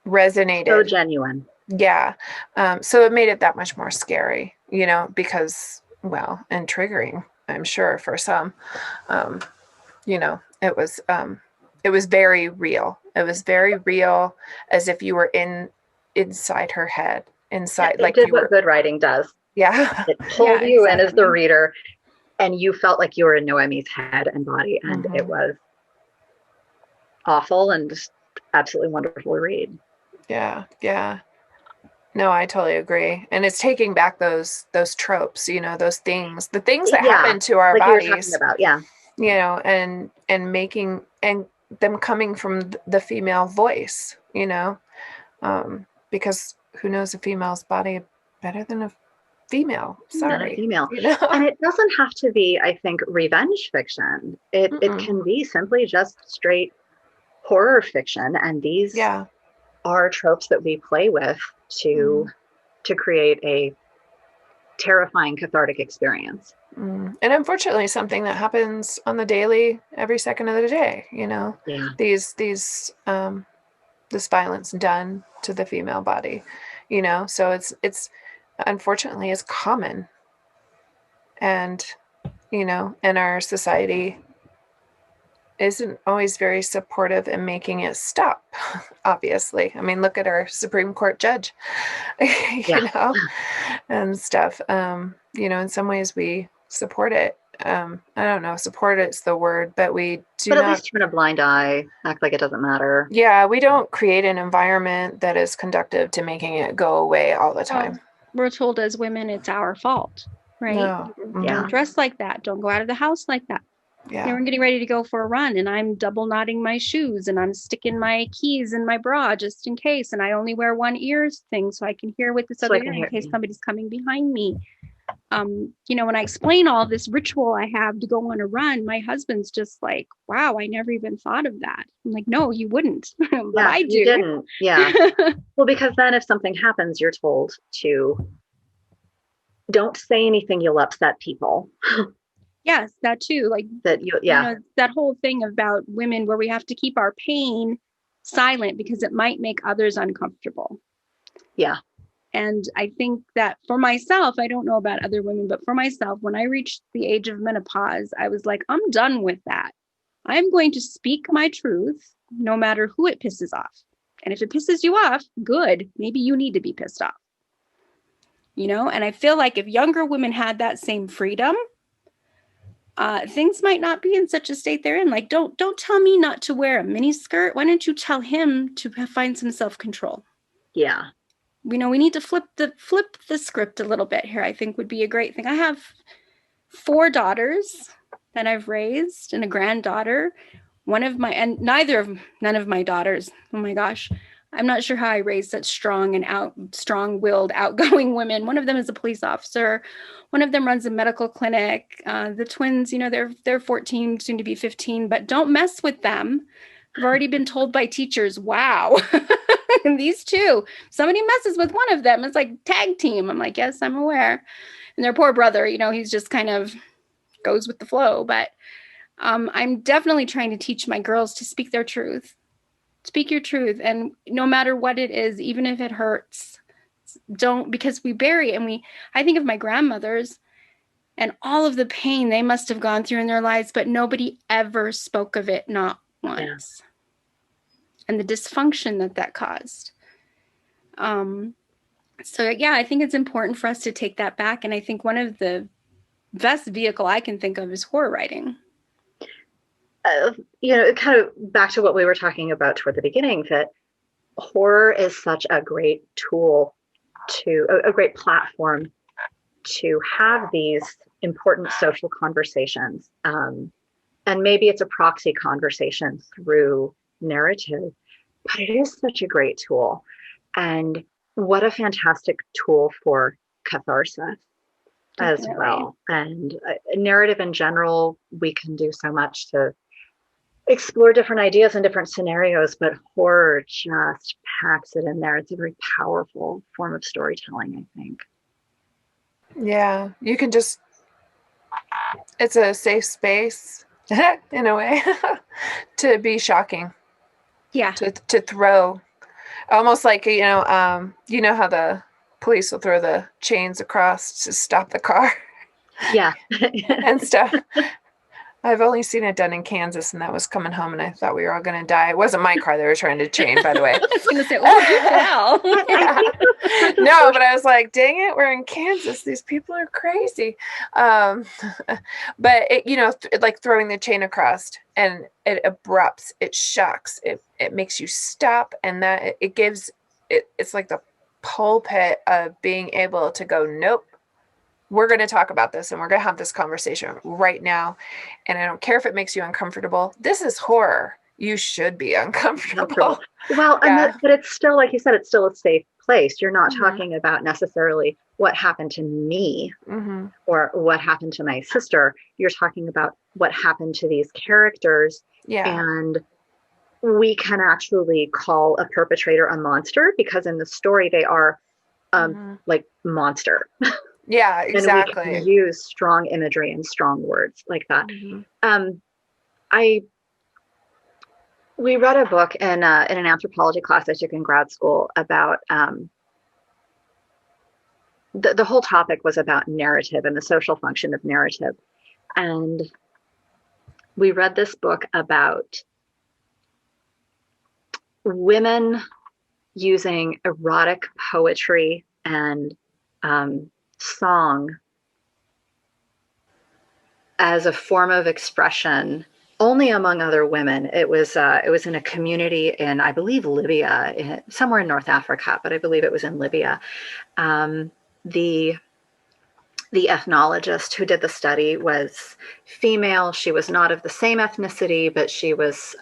resonated. So genuine. Yeah. So it made it that much more scary, because, and triggering, I'm sure, for some. It was very real. It was very real, as if you were inside her head, inside. It did what good writing does. Yeah. It pulled you in as the reader, and you felt like you were in Noemi's head and body, and it was awful and just absolutely wonderful to read. Yeah. Yeah. No, I totally agree. And it's taking back those tropes, those things, the things that happen to our bodies. You were talking about, and making, and them coming from the female voice, because who knows a female's body better than a female? Sorry. Than a female. And it doesn't have to be, I think, revenge fiction. It can be simply just straight horror fiction. And these are tropes that we play with to create a terrifying cathartic experience. And unfortunately, something that happens on the daily, every second of the day, this violence done to the female body, so it's unfortunately is common, and and our society isn't always very supportive in making it stop. Obviously, look at our Supreme Court judge, and stuff. In some ways we support it. I don't know, support it's the word, but we do not. But at least turn a blind eye, act like it doesn't matter. Yeah, we don't create an environment that is conducive to making it go away all the time. We're told as women it's our fault, right? No. Don't dress like that. Don't go out of the house like that. Yeah. We're getting ready to go for a run, and I'm double knotting my shoes, and I'm sticking my keys in my bra just in case, and I only wear one ear thing so I can hear with this other ear in case somebody's coming behind me. When I explain all this ritual I have to go on a run, my husband's just like, wow, I never even thought of that. I'm like, no, you wouldn't. But I do. You didn't. Yeah. Well, because then if something happens, you're told to don't say anything, you'll upset people. Yes, that too. Like that, that whole thing about women where we have to keep our pain silent because it might make others uncomfortable. Yeah. And I think that for myself, I don't know about other women, but for myself, when I reached the age of menopause, I was like, I'm done with that. I'm going to speak my truth, no matter who it pisses off. And if it pisses you off, good. Maybe you need to be pissed off. And I feel like if younger women had that same freedom, things might not be in such a state they're in. Like, don't tell me not to wear a mini skirt. Why don't you tell him to find some self-control? Yeah. We need to flip the script a little bit here, I think would be a great thing. I have 4 daughters that I've raised and a granddaughter. None of my daughters, oh my gosh, I'm not sure how I raised such strong-willed, outgoing women. One of them is a police officer. One of them runs a medical clinic. The twins, they're 14, soon to be 15, but don't mess with them. I've already been told by teachers, wow. And these two, somebody messes with one of them, it's like tag team. I'm like, yes, I'm aware. And their poor brother, he's just kind of goes with the flow. But I'm definitely trying to teach my girls to speak their truth. Speak your truth. And no matter what it is, even if it hurts, don't, because we bury it. I think of my grandmothers and all of the pain they must have gone through in their lives, but nobody ever spoke of it, not once. Yeah. And the dysfunction that caused. So yeah, I think it's important for us to take that back. And I think one of the best vehicle I can think of is horror writing. Kind of back to what we were talking about toward the beginning, that horror is such a great tool a great platform to have these important social conversations. And maybe it's a proxy conversation through narrative, but it is such a great tool. And what a fantastic tool for catharsis. Definitely. As well. And narrative in general, we can do so much to explore different ideas and different scenarios, but horror just packs it in there. It's a very powerful form of storytelling, I think. Yeah, you can just, it's a safe space in a way to be shocking. Yeah. To throw, almost like, how the police will throw the chains across to stop the car. Yeah. And stuff. I've only seen it done in Kansas, and that was coming home, and I thought we were all going to die. It wasn't my car they were trying to chain, by the way. I was going to say, oh, yeah. No, but I was like, dang it, we're in Kansas. These people are crazy. But, like throwing the chain across, and it abrupts, it shocks, it makes you stop, and that it gives, it's like the pulpit of being able to go, nope. We're going to talk about this, and we're going to have this conversation right now. And I don't care if it makes you uncomfortable. This is horror. You should be uncomfortable. Well, yeah. But it's still, like you said, it's still a safe place. You're not talking about necessarily what happened to me or what happened to my sister. You're talking about what happened to these characters. Yeah. And we can actually call a perpetrator a monster, because in the story they are like monster. Yeah, exactly. And we can use strong imagery and strong words like that. We read a book in an anthropology class I took in grad school about the whole topic was about narrative and the social function of narrative. And we read this book about women using erotic poetry and song as a form of expression only among other women. It was in a community in, I believe, Libya, somewhere in North Africa, but I believe it was in Libya. The ethnologist who did the study was female. She was not of the same ethnicity, but she was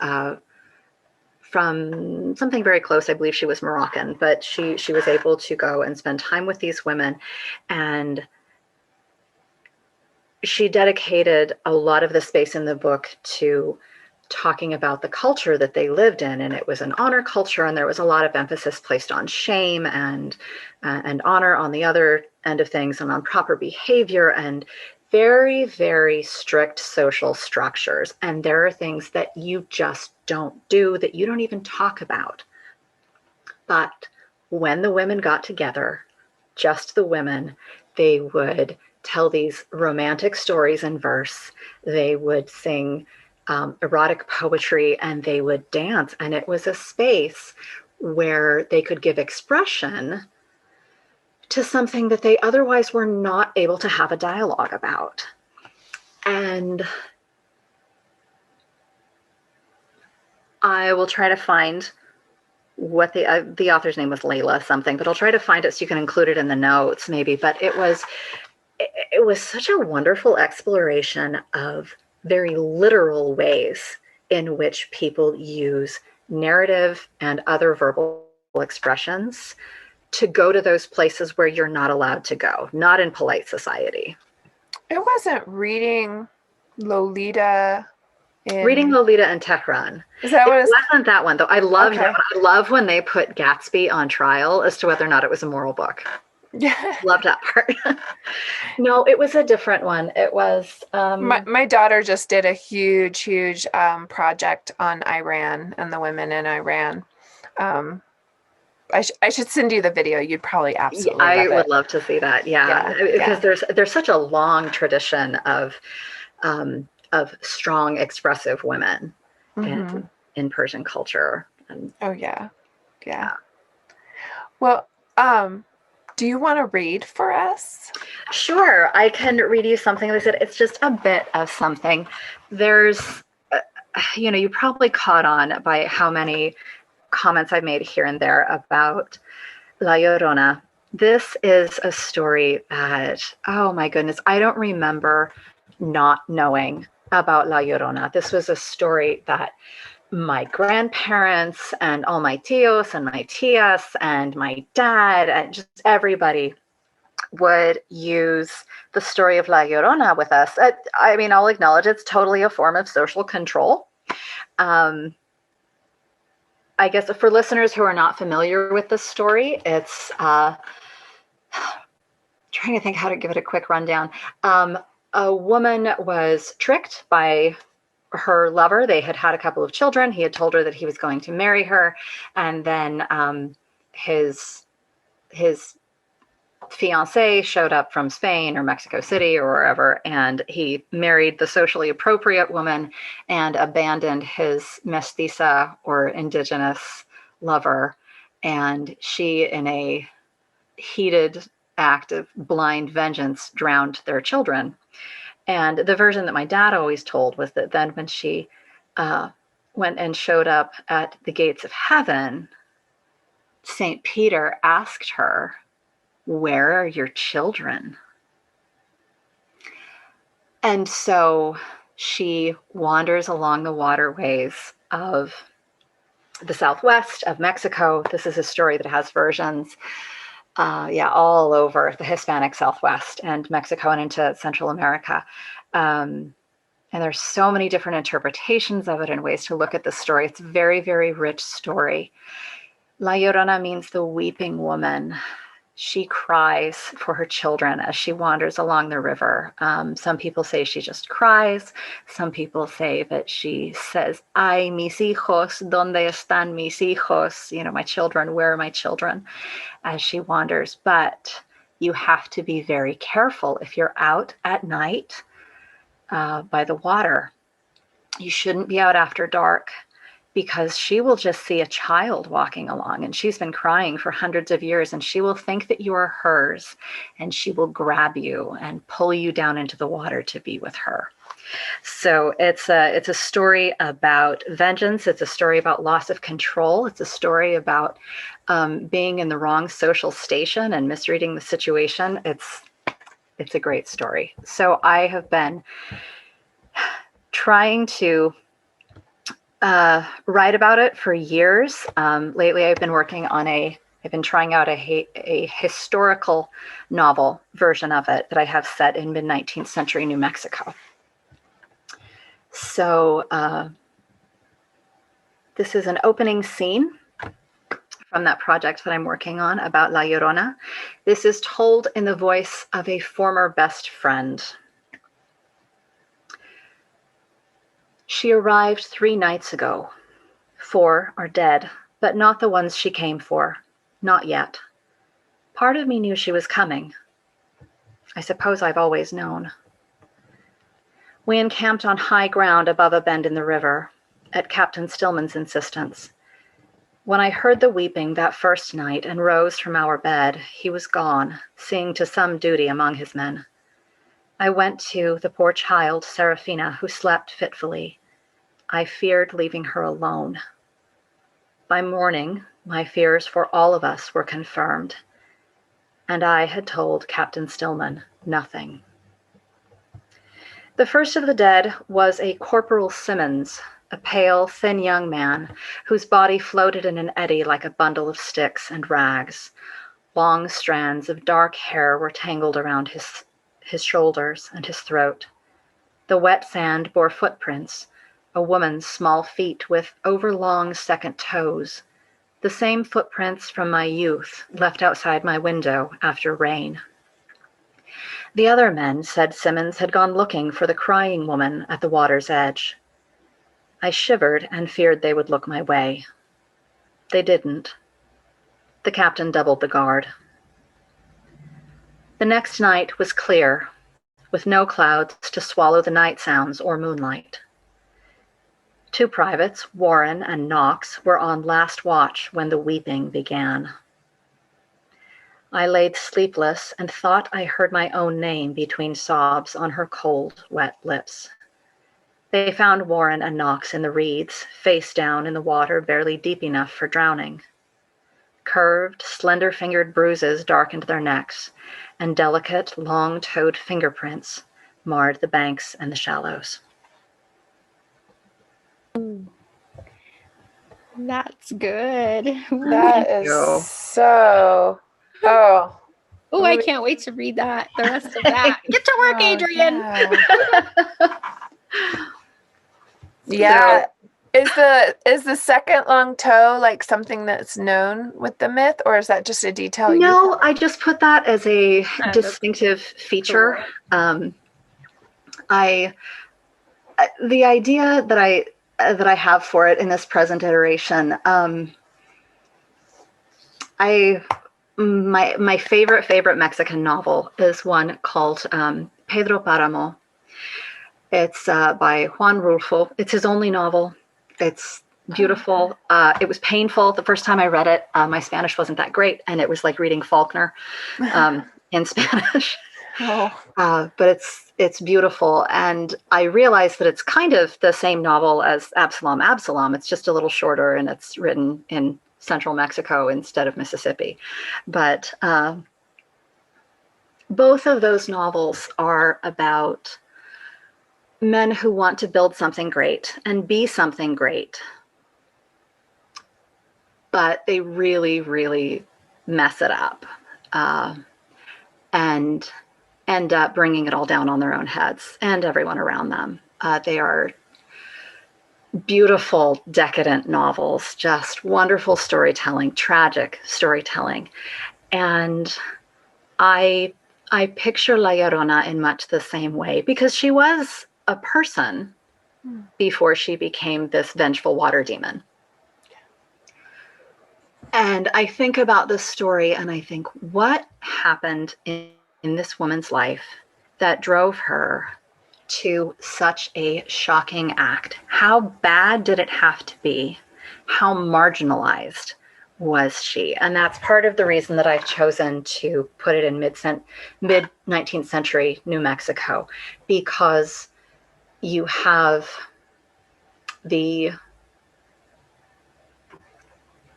from something very close. I believe she was Moroccan, but she was able to go and spend time with these women, and she dedicated a lot of the space in the book to talking about the culture that they lived in. And it was an honor culture, and there was a lot of emphasis placed on shame and honor on the other end of things, and on proper behavior, and very, very strict social structures. And there are things that you just don't do, that you don't even talk about. But when the women got together, just the women, they would tell these romantic stories in verse. They would sing erotic poetry, and they would dance. And it was a space where they could give expression to something that they otherwise were not able to have a dialogue about. And I will try to find what the author's name was, Layla something, but I'll try to find it so you can include it in the notes maybe. But it was such a wonderful exploration of very literal ways in which people use narrative and other verbal expressions to go to those places where you're not allowed to go, not in polite society. It wasn't reading Lolita Reading Lolita in Tehran. Is that what it wasn't that one, though. I loved Okay. that one. I love when they put Gatsby on trial as to whether or not it was a moral book. Yeah. Love that part. No, it was a different one. It was my daughter just did a huge project on Iran and the women in Iran. I should send you the video. You'd probably absolutely love it. I would love to see that. Yeah. Because there's such a long tradition of strong expressive women in Persian culture. And yeah. Well, do you want to read for us? Sure, I can read you something. Like I said, it's just a bit of something. There's, you probably caught on by how many comments I've made here and there about La Llorona. This is a story that, oh my goodness, I don't remember not knowing about La Llorona. This was a story that my grandparents and all my tios and my tias and my dad and just everybody would use the story of La Llorona with us. I mean, I'll acknowledge it's totally a form of social control. I guess for listeners who are not familiar with this story, it's trying to think how to give it a quick rundown. A woman was tricked by her lover. They had a couple of children. He had told her that he was going to marry her, and then his fiancée showed up from Spain or Mexico City or wherever, and he married the socially appropriate woman and abandoned his mestiza or indigenous lover. And she, in a heated act of blind vengeance, drowned their children. And the version that my dad always told was that then when she went and showed up at the gates of heaven, St. Peter asked her, "Where are your children?" And so she wanders along the waterways of the Southwest of Mexico. This is a story that has versions all over the Hispanic Southwest and Mexico and into Central America. And there's so many different interpretations of it and ways to look at the story. It's a very, very rich story. La Llorona means the weeping woman. She cries for her children as she wanders along the river. Some people say she just cries. Some people say that she says, "Ay, mis hijos, ¿dónde están mis hijos?" My children, where are my children? As she wanders. But you have to be very careful if you're out at night by the water. You shouldn't be out after dark, because she will just see a child walking along, and she's been crying for hundreds of years, and she will think that you are hers, and she will grab you and pull you down into the water to be with her. So it's a story about vengeance. It's a story about loss of control. It's a story about being in the wrong social station and misreading the situation. It's a great story. So I have been trying to write about it for years. Lately, I've been working on I've been trying out a historical novel version of it that I have set in mid-19th century New Mexico. So this is an opening scene from that project that I'm working on about La Llorona. This is told in the voice of a former best friend. She arrived 3 nights ago. 4 are dead, but not the ones she came for. Not yet. Part of me knew she was coming. I suppose I've always known. We encamped on high ground above a bend in the river, at Captain Stillman's insistence. When I heard the weeping that first night and rose from our bed, he was gone, seeing to some duty among his men. I went to the poor child, Seraphina, who slept fitfully. I feared leaving her alone. By morning, my fears for all of us were confirmed, and I had told Captain Stillman nothing. The first of the dead was a Corporal Simmons, a pale, thin young man whose body floated in an eddy like a bundle of sticks and rags. Long strands of dark hair were tangled around his shoulders and his throat. The wet sand bore footprints, a woman's small feet with overlong second toes, the same footprints from my youth left outside my window after rain. The other men said Simmons had gone looking for the crying woman at the water's edge. I shivered and feared they would look my way. They didn't. The captain doubled the guard. The next night was clear, with no clouds to swallow the night sounds or moonlight. 2 privates, Warren and Knox, were on last watch when the weeping began. I laid sleepless and thought I heard my own name between sobs on her cold, wet lips. They found Warren and Knox in the reeds, face down in the water barely deep enough for drowning. Curved, slender-fingered bruises darkened their necks, and delicate, long-toed fingerprints marred the banks and the shallows. That's good. That is so. Oh. Oh, I can't wait to read that. The rest of that. Get to work, Adrian. Yeah. Is the second long toe like something that's known with the myth, or is that just a detail? No, I just put that as a distinctive feature. Cool. The idea that I have for it in this present iteration, my favorite Mexican novel is one called Pedro Páramo. It's by Juan Rulfo. It's his only novel. It's beautiful. It was painful the first time I read it. My Spanish wasn't that great, and it was like reading Faulkner in Spanish. But it's beautiful, and I realized that it's kind of the same novel as Absalom. Absalom. It's just a little shorter, and it's written in central Mexico instead of Mississippi. But both of those novels are about men who want to build something great and be something great, but they really, really mess it up and end up bringing it all down on their own heads and everyone around them. They are beautiful, decadent novels, just wonderful storytelling, tragic storytelling. And I picture La Llorona in much the same way, because she was a person before she became this vengeful water demon. And I think about this story and I think, what happened in this woman's life that drove her to such a shocking act? How bad did it have to be? How marginalized was she? And that's part of the reason that I've chosen to put it in mid-19th century New Mexico, because you have the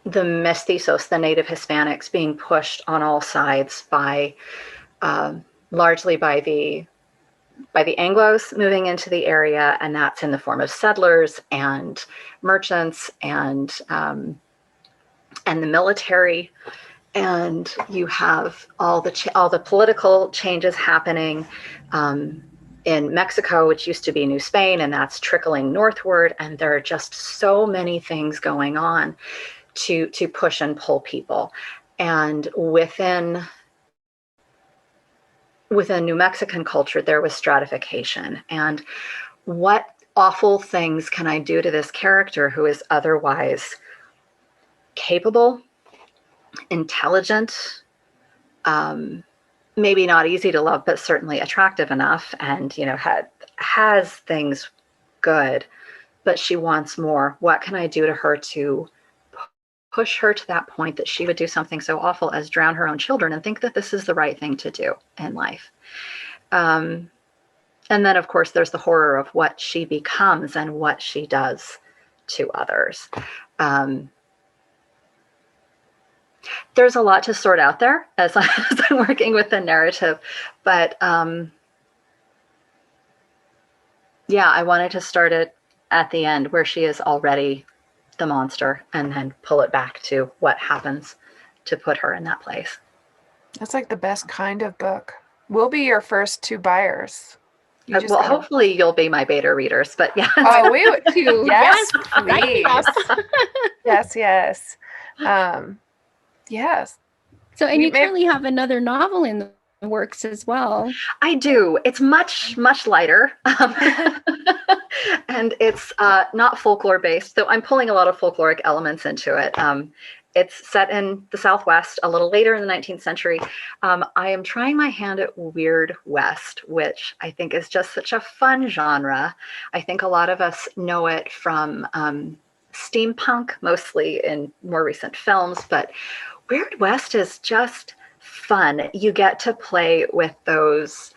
mestizos, the native Hispanics, being pushed on all sides by largely by the Anglos moving into the area, and that's in the form of settlers and merchants and the military. And you have all the political changes happening in Mexico, which used to be New Spain, and that's trickling northward. And there are just so many things going on to push and pull people. And within New Mexican culture, there was stratification. And what awful things can I do to this character who is otherwise capable, intelligent, maybe not easy to love, but certainly attractive enough, and has things good, but she wants more. What can I do to her to push her to that point that she would do something so awful as drown her own children and think that this is the right thing to do in life. And then, of course, there's the horror of what she becomes and what she does to others. There's a lot to sort out there as I'm working with the narrative, but yeah, I wanted to start it at the end where she is already the monster and then pull it back to what happens to put her in that place. That's like the best kind of book. We'll be your first 2 buyers. Well, hopefully you'll be my beta readers, but yeah. Oh, we would too. Yes, Yes. yes. Yes. So, and you currently have another novel in the works as well. I do. It's much, much lighter. And it's not folklore based. So I'm pulling a lot of folkloric elements into it. It's set in the Southwest, a little later in the 19th century. I am trying my hand at Weird West, which I think is just such a fun genre. I think a lot of us know it from steampunk, mostly in more recent films, but Weird West is just fun. You get to play with those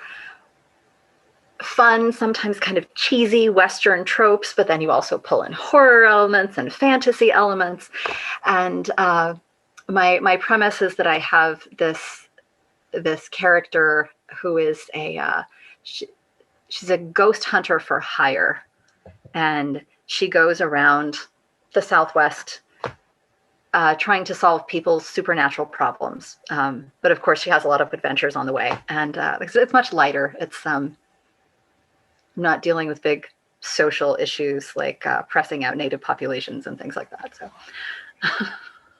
fun, sometimes kind of cheesy Western tropes, but then you also pull in horror elements and fantasy elements. And my premise is that I have this character who is she's a ghost hunter for hire, and she goes around the Southwest trying to solve people's supernatural problems. But of course, she has a lot of adventures on the way, and it's much lighter. It's not dealing with big social issues like pressing out native populations and things like that. So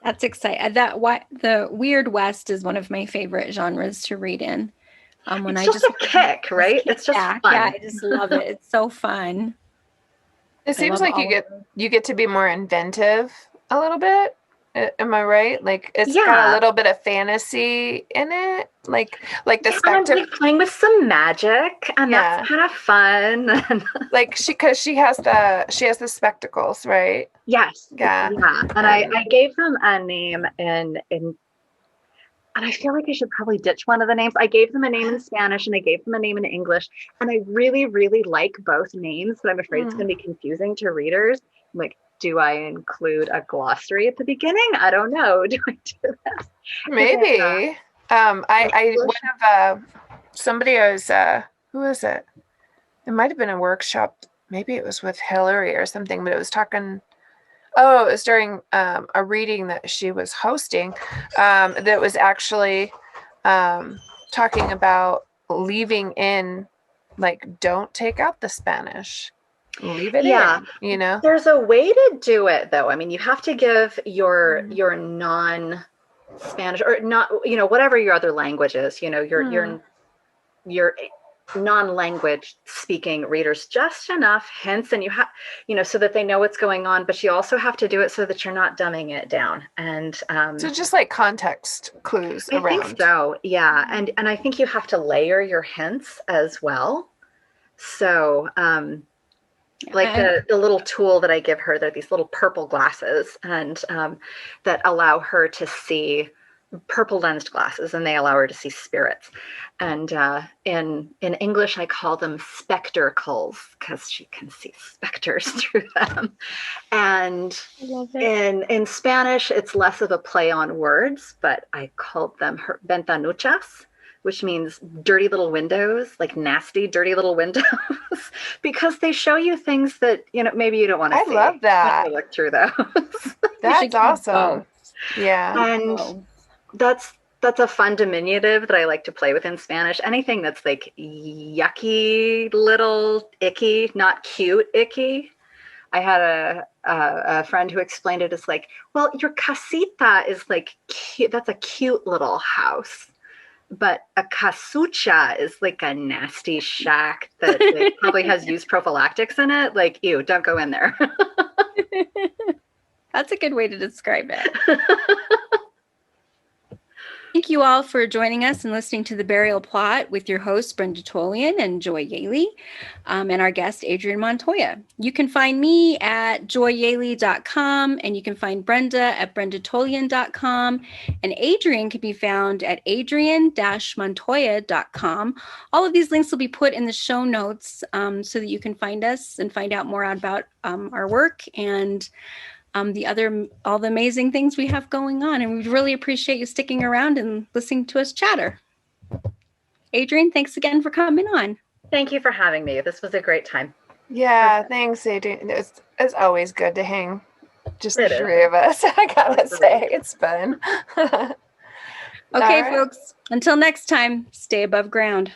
that's exciting. The Weird West is one of my favorite genres to read in. When it's just a kick, right? It's just fun. Yeah, I just love it. It's so fun. It seems like you get to be more inventive a little bit. Am I right? Like it's got a little bit of fantasy in it, like the spectacle. Like playing with some magic, and that's kind of fun. Like because she has the spectacles, right? Yes. Yeah. And I gave them a name in, and I feel like I should probably ditch one of the names. I gave them a name in Spanish and I gave them a name in English, and I really, really like both names, but I'm afraid it's going to be confusing to readers. I'm like, do I include a glossary at the beginning? I don't know. Do I do this? Maybe. I one of somebody I was who was it? It might have been a workshop. Maybe it was with Hillary or something, but it was talking. Oh, it was during a reading that she was hosting. That was actually talking about leaving in, like, don't take out the Spanish. Leave it in, you know? There's a way to do it, though. I mean, you have to give your non-Spanish or not, you know, whatever your other language is, you know, your non-language speaking readers just enough hints, and you have, you know, so that they know what's going on, but you also have to do it so that you're not dumbing it down. And so just like context clues around. I think so, yeah. And I think you have to layer your hints as well. So like the little tool that I give her, they're these little purple glasses, and that allow her to see, purple lensed glasses, and they allow her to see spirits. And in English, I call them spectacles because she can see specters through them. And in Spanish, it's less of a play on words, but I called them her ventanuchas, which means dirty little windows, like nasty, dirty little windows, because they show you things that, you know, maybe you don't want to see. I love that. Look through those. That's awesome. Yeah. And that's a fun diminutive that I like to play with in Spanish. Anything that's like yucky, little, icky, not cute, icky. I had a friend who explained it as like, well, your casita is like cute. That's a cute little house. But a casucha is like a nasty shack that probably has used prophylactics in it. Like, ew, don't go in there. That's a good way to describe it. Thank you all for joining us and listening to The Burial Plot with your hosts, Brenda Tolian and Joy Yaley, and our guest, Adrian Montoya. You can find me at joyyaley.com, and you can find Brenda at brendatolian.com, and Adrian can be found at adrian-montoya.com. All of these links will be put in the show notes so that you can find us and find out more about our work and all the amazing things we have going on. And we really appreciate you sticking around and listening to us chatter. Adrian, thanks again for coming on. Thank you for having me. This was a great time. Yeah, thanks, Adrian. It's always good to hang just the three of us. I gotta say, it's fun. Okay, folks, until next time, stay above ground.